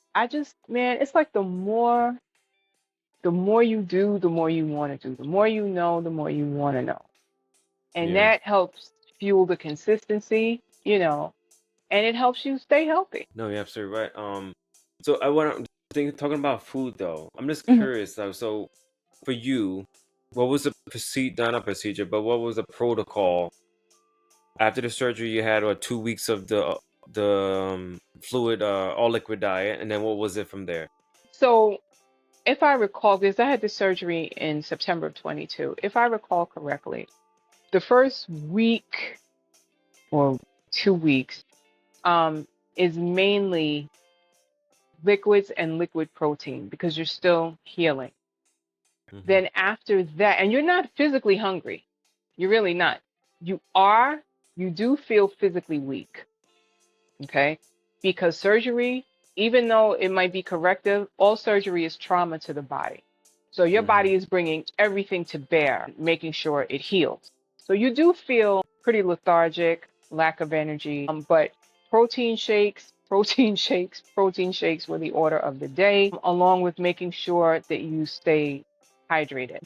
Man, it's like the more you do, the more you want to do. The more you know, the more you want to know. And Yeah. that helps fuel the consistency, and it helps you stay healthy. No, you're absolutely right. So I want to think talking about food though. I'm just Mhm. curious though. So for you, what was the procedure? Not a procedure, but what was the protocol after the surgery? You had 2 weeks of the fluid, all liquid diet, and then what was it from there? So, if I recall, because I had the surgery in September of 22, if I recall correctly, the first week or 2 weeks um, is mainly liquids and liquid protein because you're still healing. Hmm. Then after that, and you're not physically hungry, you're really not. You are, you do feel physically weak, okay? Because surgery, even though it might be corrective, all surgery is trauma to the body. So your Hmm. body is bringing everything to bear, making sure it heals. So you do feel pretty lethargic, lack of energy, but protein shakes, protein shakes, protein shakes were the order of the day, along with making sure that you stay hydrated.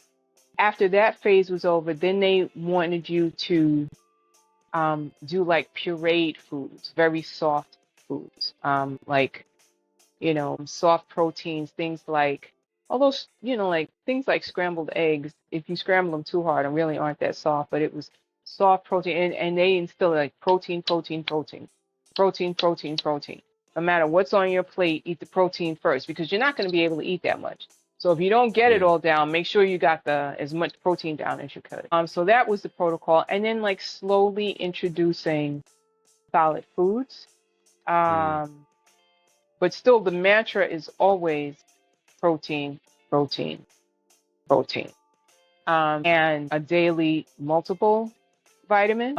After that phase was over, then they wanted you to do like pureed foods, very soft foods, like, soft proteins, things like all those, like things like scrambled eggs. If you scramble them too hard and really aren't that soft, but it was soft protein. And they instill like protein, protein, protein, protein, protein, protein. No matter what's on your plate, eat the protein first because you're not going to be able to eat that much. So if you don't get it Yeah. all down, make sure you got the as much protein down as you could. So that was the protocol, and then like slowly introducing solid foods. Mm. Um, but still, the mantra is always protein, protein, protein, and a daily multiple vitamin.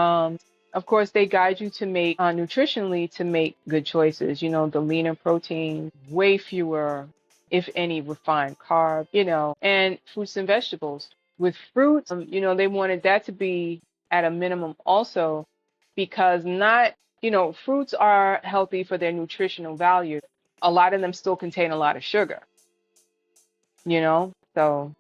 Of course, they guide you to make nutritionally to make good choices. The leaner protein, way fewer, if any, refined carb. And fruits and vegetables. With fruits, they wanted that to be at a minimum also, because not, fruits are healthy for their nutritional value. A lot of them still contain a lot of sugar. So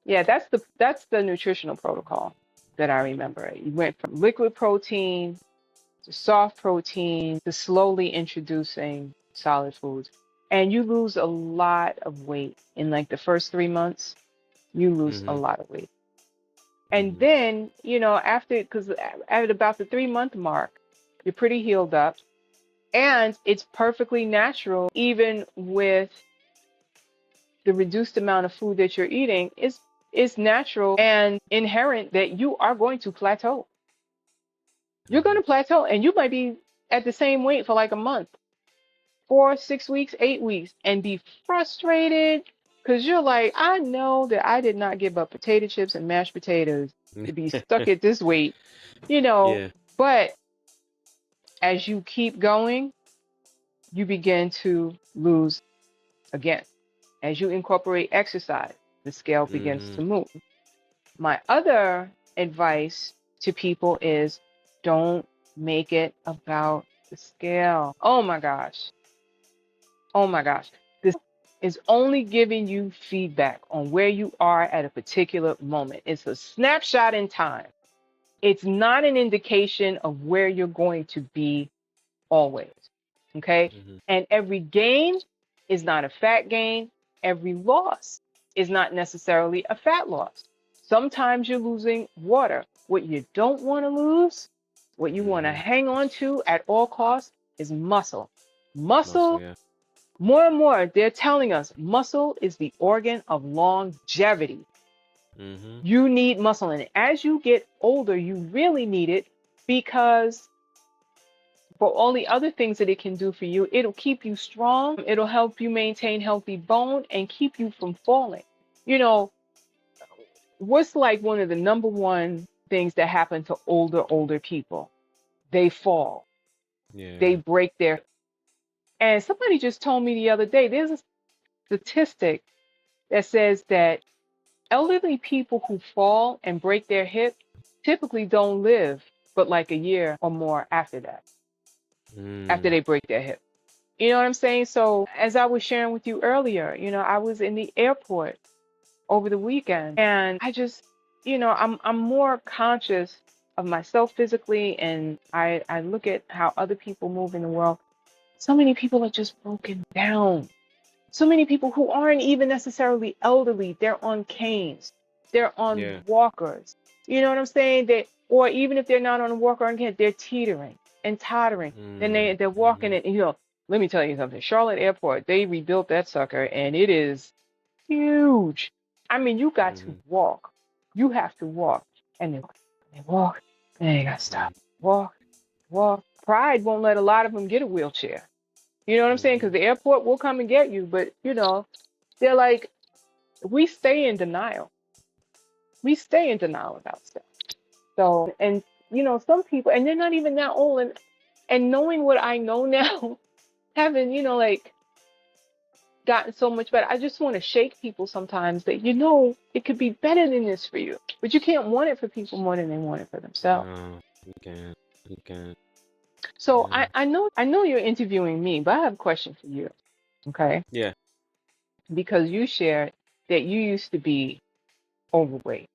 yeah, that's the nutritional protocol that I remember. You went from liquid protein to soft protein to slowly introducing solid foods. And you lose a lot of weight in like the first 3 months. You lose a Hmm. lot of weight. And Hmm. then, after, because at about the 3 month mark, you're pretty healed up. And it's perfectly natural, even with the reduced amount of food that you're eating, is natural and inherent that you are going to plateau. You're going Hmm. to plateau, and you might be at the same weight for like a month, 4, 6 weeks, 8 weeks, and be frustrated because you're like, I know that I did not give up potato chips and mashed potatoes to be stuck at this weight, you know. Yeah. But as you keep going, you begin to lose again. As you incorporate exercise, the scale begins Hmm. to move. My other advice to people is don't make it about the scale. Oh my gosh. Oh my gosh. This is only giving you feedback on where you are at a particular moment. It's a snapshot in time. It's not an indication of where you're going to be always. Okay. Hmm. And every gain is not a fat gain. Every loss is not necessarily a fat loss. Sometimes you're losing water. What you don't want to lose, what you want to Hmm. hang on to at all costs is muscle. Muscle. Muscle, Yeah. more and more, they're telling us muscle is the organ of longevity. Mm-hmm. You need muscle. And as you get older, you really need it because for all the other things that it can do for you, it'll keep you strong. It'll help you maintain healthy bone and keep you from falling. You know, what's like one of the number one things that happen to older people? They fall, they Yeah. break their. And somebody just told me the other day, there's a statistic that says that elderly people who fall and break their hip typically don't live but like a year or more after that, after Mm. they break their hip. You know what I'm saying? So, as I was sharing with you earlier, I was in the airport over the weekend and I just, I'm more conscious of myself physically, and I look at how other people move in the world. So many people are just broken down. So many people who aren't even necessarily elderly, they're on canes, they're on Yeah. walkers. You know what I'm saying? Or even if they're not on a walker or on a cane, they're teetering and tottering. Then Mm. they're walking Mm-hmm. it. Let me tell you something. Charlotte Airport, they rebuilt that sucker, and it is huge. I mean, you got to Mm-hmm. walk. You have to walk, and they walk, and they got to stop. Walk, walk. Pride won't let a lot of them get a wheelchair. You know what I'm saying? Mm-hmm. Because the airport will come and get you, but they're like, we stay in denial. We stay in denial about stuff. So, and some people, and they're not even that old, and knowing what I know now, having like gotten so much better, I just want to shake people sometimes that it could be better than this for you, but you can't want it for people more than they want it for themselves. No, you can't. You can't. So Yeah. I know you're interviewing me, but I have a question for you, okay? Yeah. Because you shared that you used to be overweight.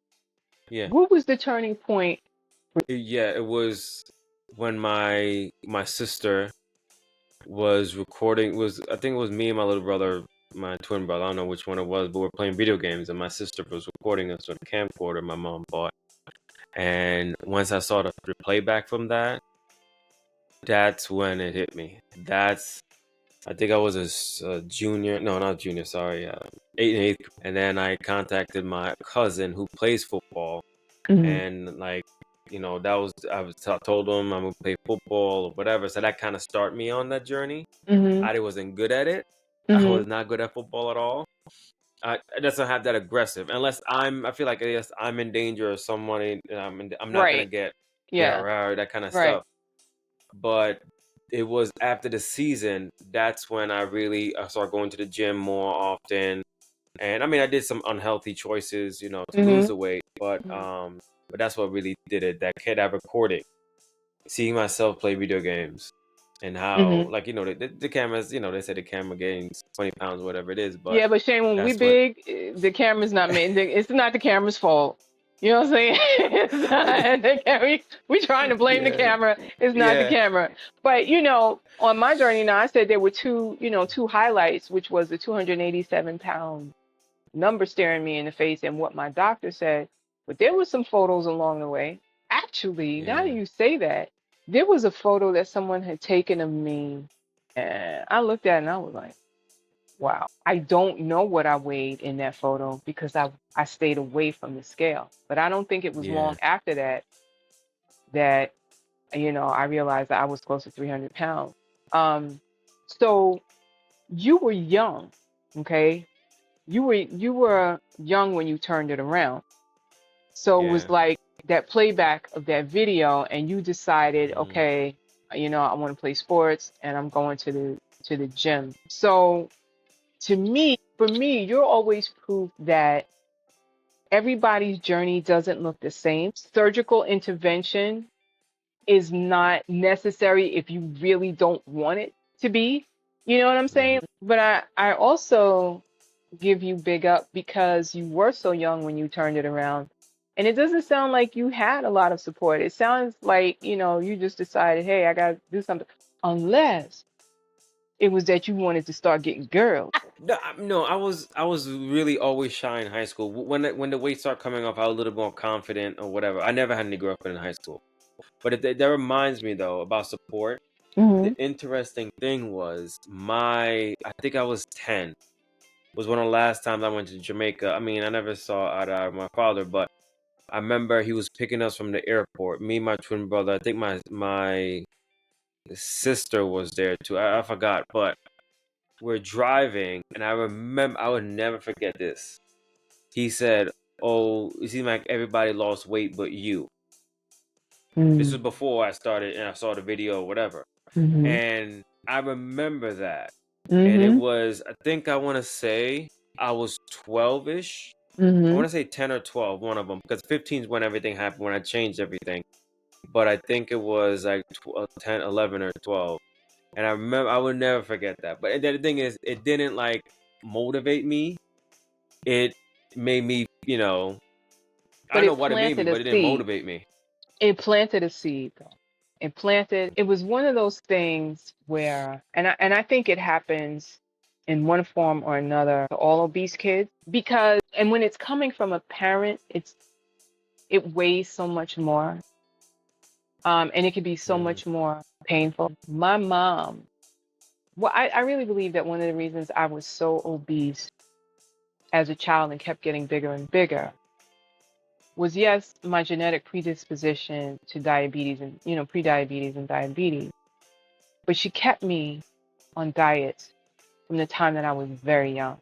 Yeah. What was the turning point? Yeah. It was when my sister was recording. Was I think it was me and my little brother, my twin brother. I don't know which one it was, but we're playing video games, and my sister was recording us with a camcorder my mom bought. And once I saw the playback from that, that's when it hit me. I think I was a junior. No, not junior. Sorry, eighth. And then I contacted my cousin who plays football, Mm-hmm, and like, told him I'm gonna play football or whatever. So that kind of started me on that journey. mm-hmm, I wasn't good at it. I mm-hmm. was not good at football at all. I just don't have that aggressive unless I feel like yes, I'm in danger of someone. And I'm not gonna Right. get Yeah. around that kind of Right. stuff. But it was after the season that's when I really started going to the gym more often. And I mean, I did some unhealthy choices, to lose Mm-hmm. the weight, but that's what really did it. That kid I recorded, seeing myself play video games, and how, Mm-hmm. like, the cameras, they say the camera gains 20 pounds, whatever it is, but Yeah, but Shane, when we that's what. big, the camera's not made. It's not the camera's fault. You know what I'm saying? It's not the camera. We trying to blame the Yeah, camera. It's not the yeah, camera. But on my journey now, I said there were two highlights, which was the 287-pound number staring me in the face and what my doctor said. But there was some photos along the way. Actually, now that yeah, you say that, there was a photo that someone had taken of me, and I looked at it and I was like, wow. I don't know what I weighed in that photo because I stayed away from the scale. But I don't think it was yeah, long after that I realized that I was close to 300 pounds. Um, so you were young, okay? You were young when you turned it around. So it was yeah. like that playback of that video, and you decided, Mhm. okay, I want to play sports, and I'm going to the gym. So for me, you're always proof that everybody's journey doesn't look the same. Surgical intervention is not necessary if you really don't want it to be. You know what I'm Mhm. saying? But I also give you big up because you were so young when you turned it around. And it doesn't sound like you had a lot of support. It sounds like, you just decided, hey, I got to do something. Unless it was that you wanted to start getting girls. No, no, I was really always shy in high school. When the weight started coming off, I was a little more confident or whatever. I never had any girlfriend in high school. But that reminds me though about support. The Hmm. interesting thing was I think I was 10, was one of the last times I went to Jamaica. I mean, I never saw eye to eye with my father, but I remember he was picking us from the airport. Me and my twin brother. I think my sister was there too. I forgot, but we're driving, and I remember I would never forget this. He said, "Oh, it seems like everybody lost weight, but you." This Mm. was before I started and I saw the video or whatever. Mhm. And I remember that. And it Mhm. was, I think I want to say I was 12-ish. I Mhm. want to say 10 or 12, one of them, because 15 is when everything happened, when I changed everything. But I think it was like 10, 11, or 12. And I remember, I would never forget that. But the thing is, it didn't like motivate me. It made me, I But know it what it made me, planted a but it didn't seed. motivate me. It planted a seed, though. It planted. It was one of those things where, and I think it happens in one form or another to all obese kids because, and when it's coming from a parent, it weighs so much more, and it can be so Mm, much more painful. My mom, well, I really believe that one of the reasons I was so obese as a child and kept getting bigger and bigger was, yes, my genetic predisposition to diabetes and, prediabetes and diabetes, but she kept me on diets from the time that I was very young.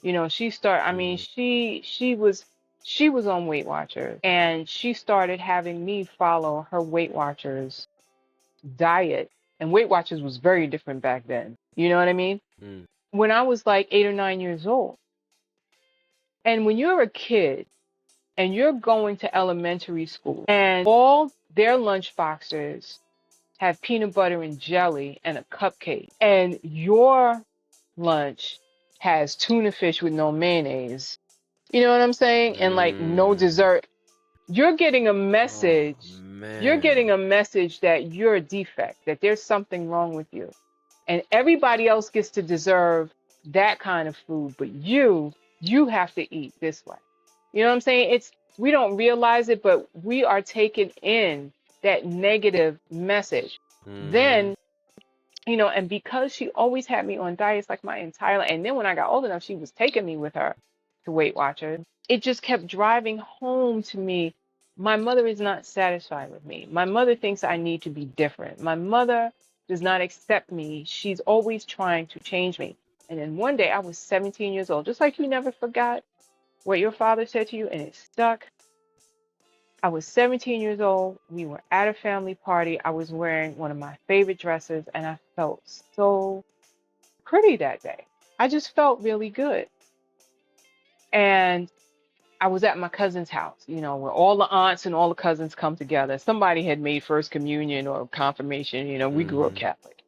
I mean, mm, she was on Weight Watchers, and she started having me follow her Weight Watchers diet. And Weight Watchers was very different back then. You know what I mean? mm, When I was like 8 or 9 years old. And when you're a kid and you're going to elementary school and all their lunch boxes have peanut butter and jelly and a cupcake, and your lunch has tuna fish with no mayonnaise, you know what I'm saying? And like no mm. dessert. You're getting a Oh message. You're man. getting a message that you're a defect, that there's something wrong with you. And everybody else gets to deserve that kind of food, but you have to eat this way. You know what I'm saying? We don't realize it, but we are taking in that negative message. Mm-hmm. Then, and because she always had me on diets like my entire life, and then when I got old enough, she was taking me with her to Weight Watchers. It just kept driving home to me. My mother is not satisfied with me. My mother thinks I need to be different. My mother does not accept me. She's always trying to change me. And then one day I was 17 years old, just like you never forgot what your father said to you and it stuck. I was 17 years old. We were at a family party. I was wearing one of my favorite dresses and I felt so pretty that day. I just felt really good. And I was at my cousin's house, where all the aunts and all the cousins come together. Somebody had made first communion or confirmation, we grew up Mm-hmm. Catholic.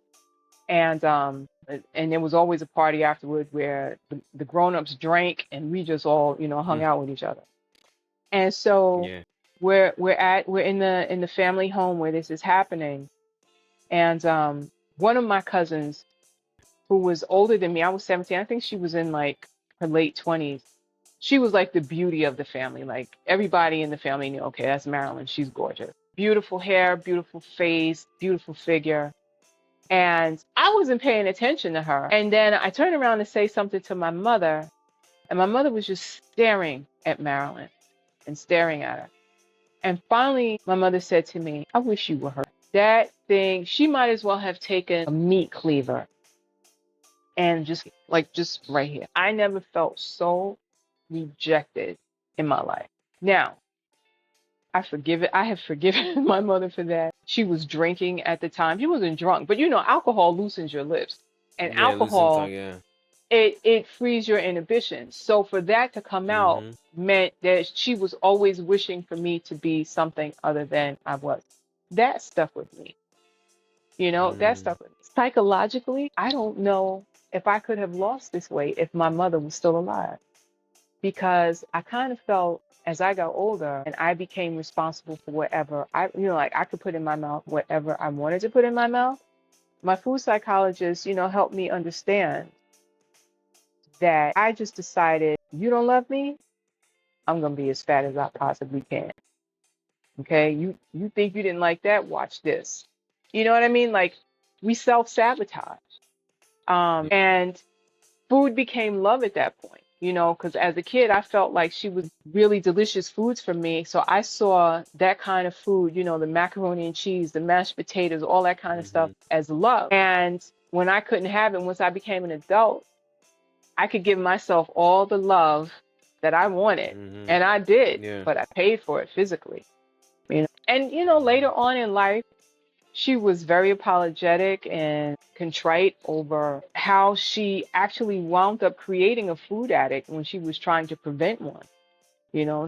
And there was always a party afterwards where the grown-ups drank and we just all, hung out with each other. And so Yeah. we're in the family home where this is happening. And one of my cousins who was older than me, I was 17, I think she was in like her late 20s. She was like the beauty of the family. Like everybody in the family knew, okay, that's Marilyn. She's gorgeous. Beautiful hair, beautiful face, beautiful figure. And I wasn't paying attention to her. And then I turned around to say something to my mother, and my mother was just staring at Marilyn and staring at her. And finally, my mother said to me, I wish you were her. That thing, she might as well have taken a meat cleaver and just right here. I never felt so rejected in my life. Now, I have forgiven my mother for that. She was drinking at the time. She wasn't drunk, but alcohol loosens your lips. And Yeah, losing tongue, alcohol, yeah. it frees your inhibitions. So for that to come out Mm-hmm. meant that she was always wishing for me to be something other than I was. That stuck with me. That Mm. stuck with me. Psychologically, I don't know if I could have lost this weight if my mother was still alive, because I kind of felt as I got older and I became responsible for whatever like I could put in my mouth, whatever I wanted to put in my mouth. My food psychologist, helped me understand that I just decided, you don't love me, I'm gonna be as fat as I possibly can. Okay, you think you didn't like that? Watch this. You know what I mean? Like we self sabotage. And food became love at that point, because as a kid, I felt like she was really delicious foods for me. So I saw that kind of food, the macaroni and cheese, the mashed potatoes, all that kind of stuff Mhm. as love. And when I couldn't have it, once I became an adult, I could give myself all the love that I wanted. Mhm. And I did, Yeah. but I paid for it physically. And later Mhm. on in life, she was very apologetic and contrite over how she actually wound up creating a food addict when she was trying to prevent one.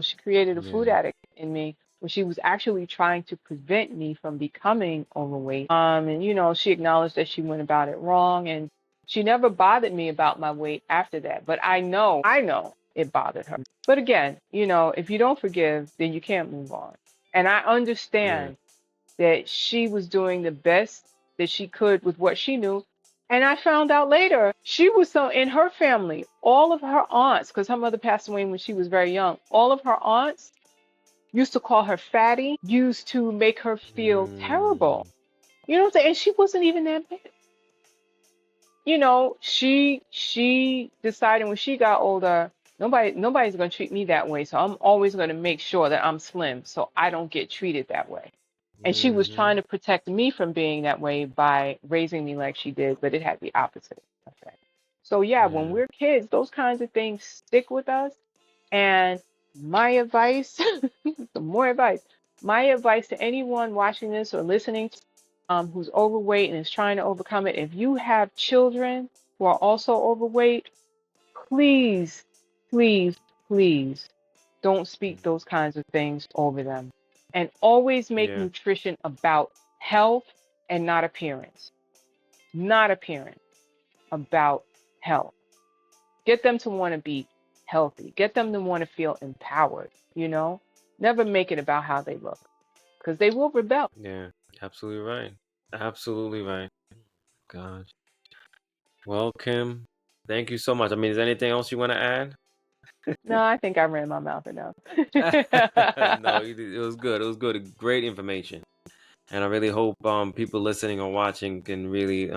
She created a food Yeah. addict in me when she was actually trying to prevent me from becoming overweight. And she acknowledged that she went about it wrong, and she never bothered me about my weight after that. But I know it bothered her. But again, if you don't forgive, then you can't move on. And I Yeah. understand that she was doing the best that she could with what she knew. And I found out later she was so in her family, all of her aunts, because her mother passed away when she was very young, all of her aunts used to call her fatty, used to make her feel terrible. Mm. You know what I'm saying? And she wasn't even that big. She decided when she got older, nobody's gonna treat me that way. So I'm always gonna make sure that I'm slim so I don't get treated that way. And she was trying Mhm. to protect me from being that way by raising me like she did, but it had the opposite effect. So yeah, when Yeah. we're kids, those kinds of things stick with us. And my advice, some more advice, my advice to anyone watching this or listening who's overweight and is trying to overcome it, if you have children who are also overweight, please, please, please don't speak those kinds of things over them. And always make Yeah. nutrition about health and not appearance. Not appearance, about health. Get them to want to be healthy. Get them to want to feel empowered. Never make it about how they look because they will rebel. Yeah. Absolutely right. Absolutely right. Gosh. Well, Kim, thank you so much. I mean, is there anything else you want to add? No, I think I ran my mouth enough. No, it was good. It was good. Great information. And I really hope people listening or watching can really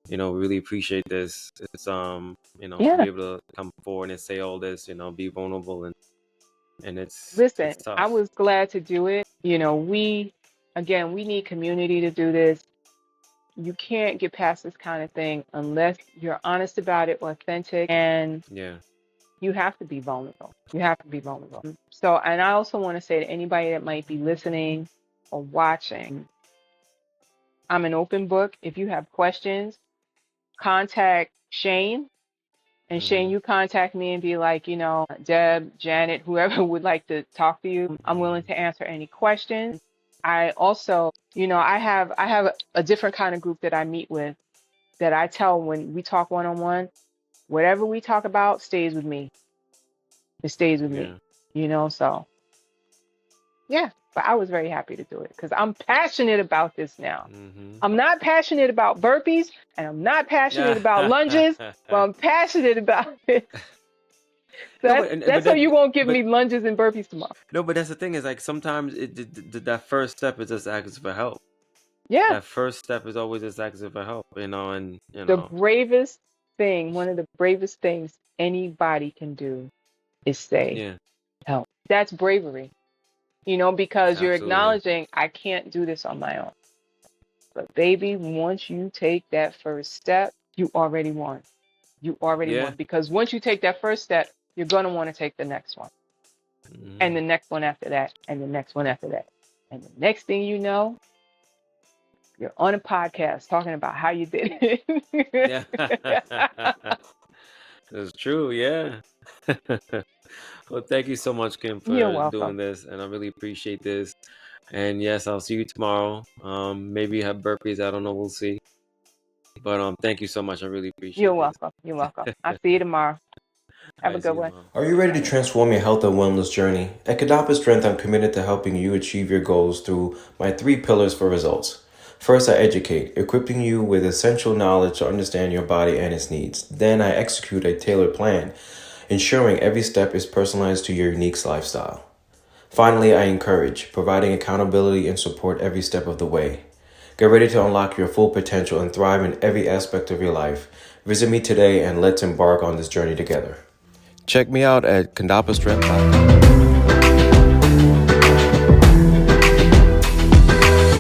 really appreciate this. It's to Yeah. be able to come forward and say all this, be vulnerable and Listen, it's I tough. was glad to do it. We need community to do this. You can't get past this kind of thing unless you're honest about it, authentic, and Yeah. you have to be vulnerable. You have to be vulnerable. So, and I also want to say to anybody that might be listening or watching, I'm an open book. If you have questions, contact Shane. And Shane, Mhm. you contact me and be like, Deb, Janet, whoever would like to talk to you. I'm willing Mhm. to answer any questions. I also, I have a different kind of group that I meet with that I tell when we talk one on one, whatever we talk about stays with me. It stays with me. Yeah. So yeah. But I was very happy to do it because I'm passionate about this now. Mhm. I'm not passionate about burpees and I'm not passionate Yeah. about lunges, but I'm passionate about it. So No, that's but that's so that you won't give but me lunges and burpees tomorrow. no, but that's the thing is like sometimes that first step is just asking for help. Yeah. That first step is always just asking for help, and The bravest thing, one of the bravest things anybody can do is say yeah, help. That's bravery, because you're absolutely. acknowledging I can't do this on my own. But baby, once you take that first step, you already won. You already Yeah. won because once you take that first step, you're going to want to take the next one and Mhm. the next one after that and the next one after that. And the next thing you know, you're on a podcast talking about how you did it. Yeah. That's true, yeah. Well, thank you so much, Kim, You're for doing welcome. this, and I really appreciate this. And yes, I'll see you tomorrow. Maybe have burpees. I don't know. We'll see. But thank you so much. I really You're appreciate this. welcome. You're welcome. I'll see you tomorrow. All Have a right, see good you one. tomorrow. Are you ready to Bye. transform your health and wellness journey? At Kadapa Strength, I'm committed to helping you achieve your goals through my 3 pillars for results. First, I educate, equipping you with essential knowledge to understand your body and its needs. Then, I execute a tailored plan, ensuring every step is personalized to your unique lifestyle. Finally, I encourage, providing accountability and support every step of the way. Get ready to unlock your full potential and thrive in every aspect of your life. Visit me today and let's embark on this journey together. Check me out at kandapastrength.com.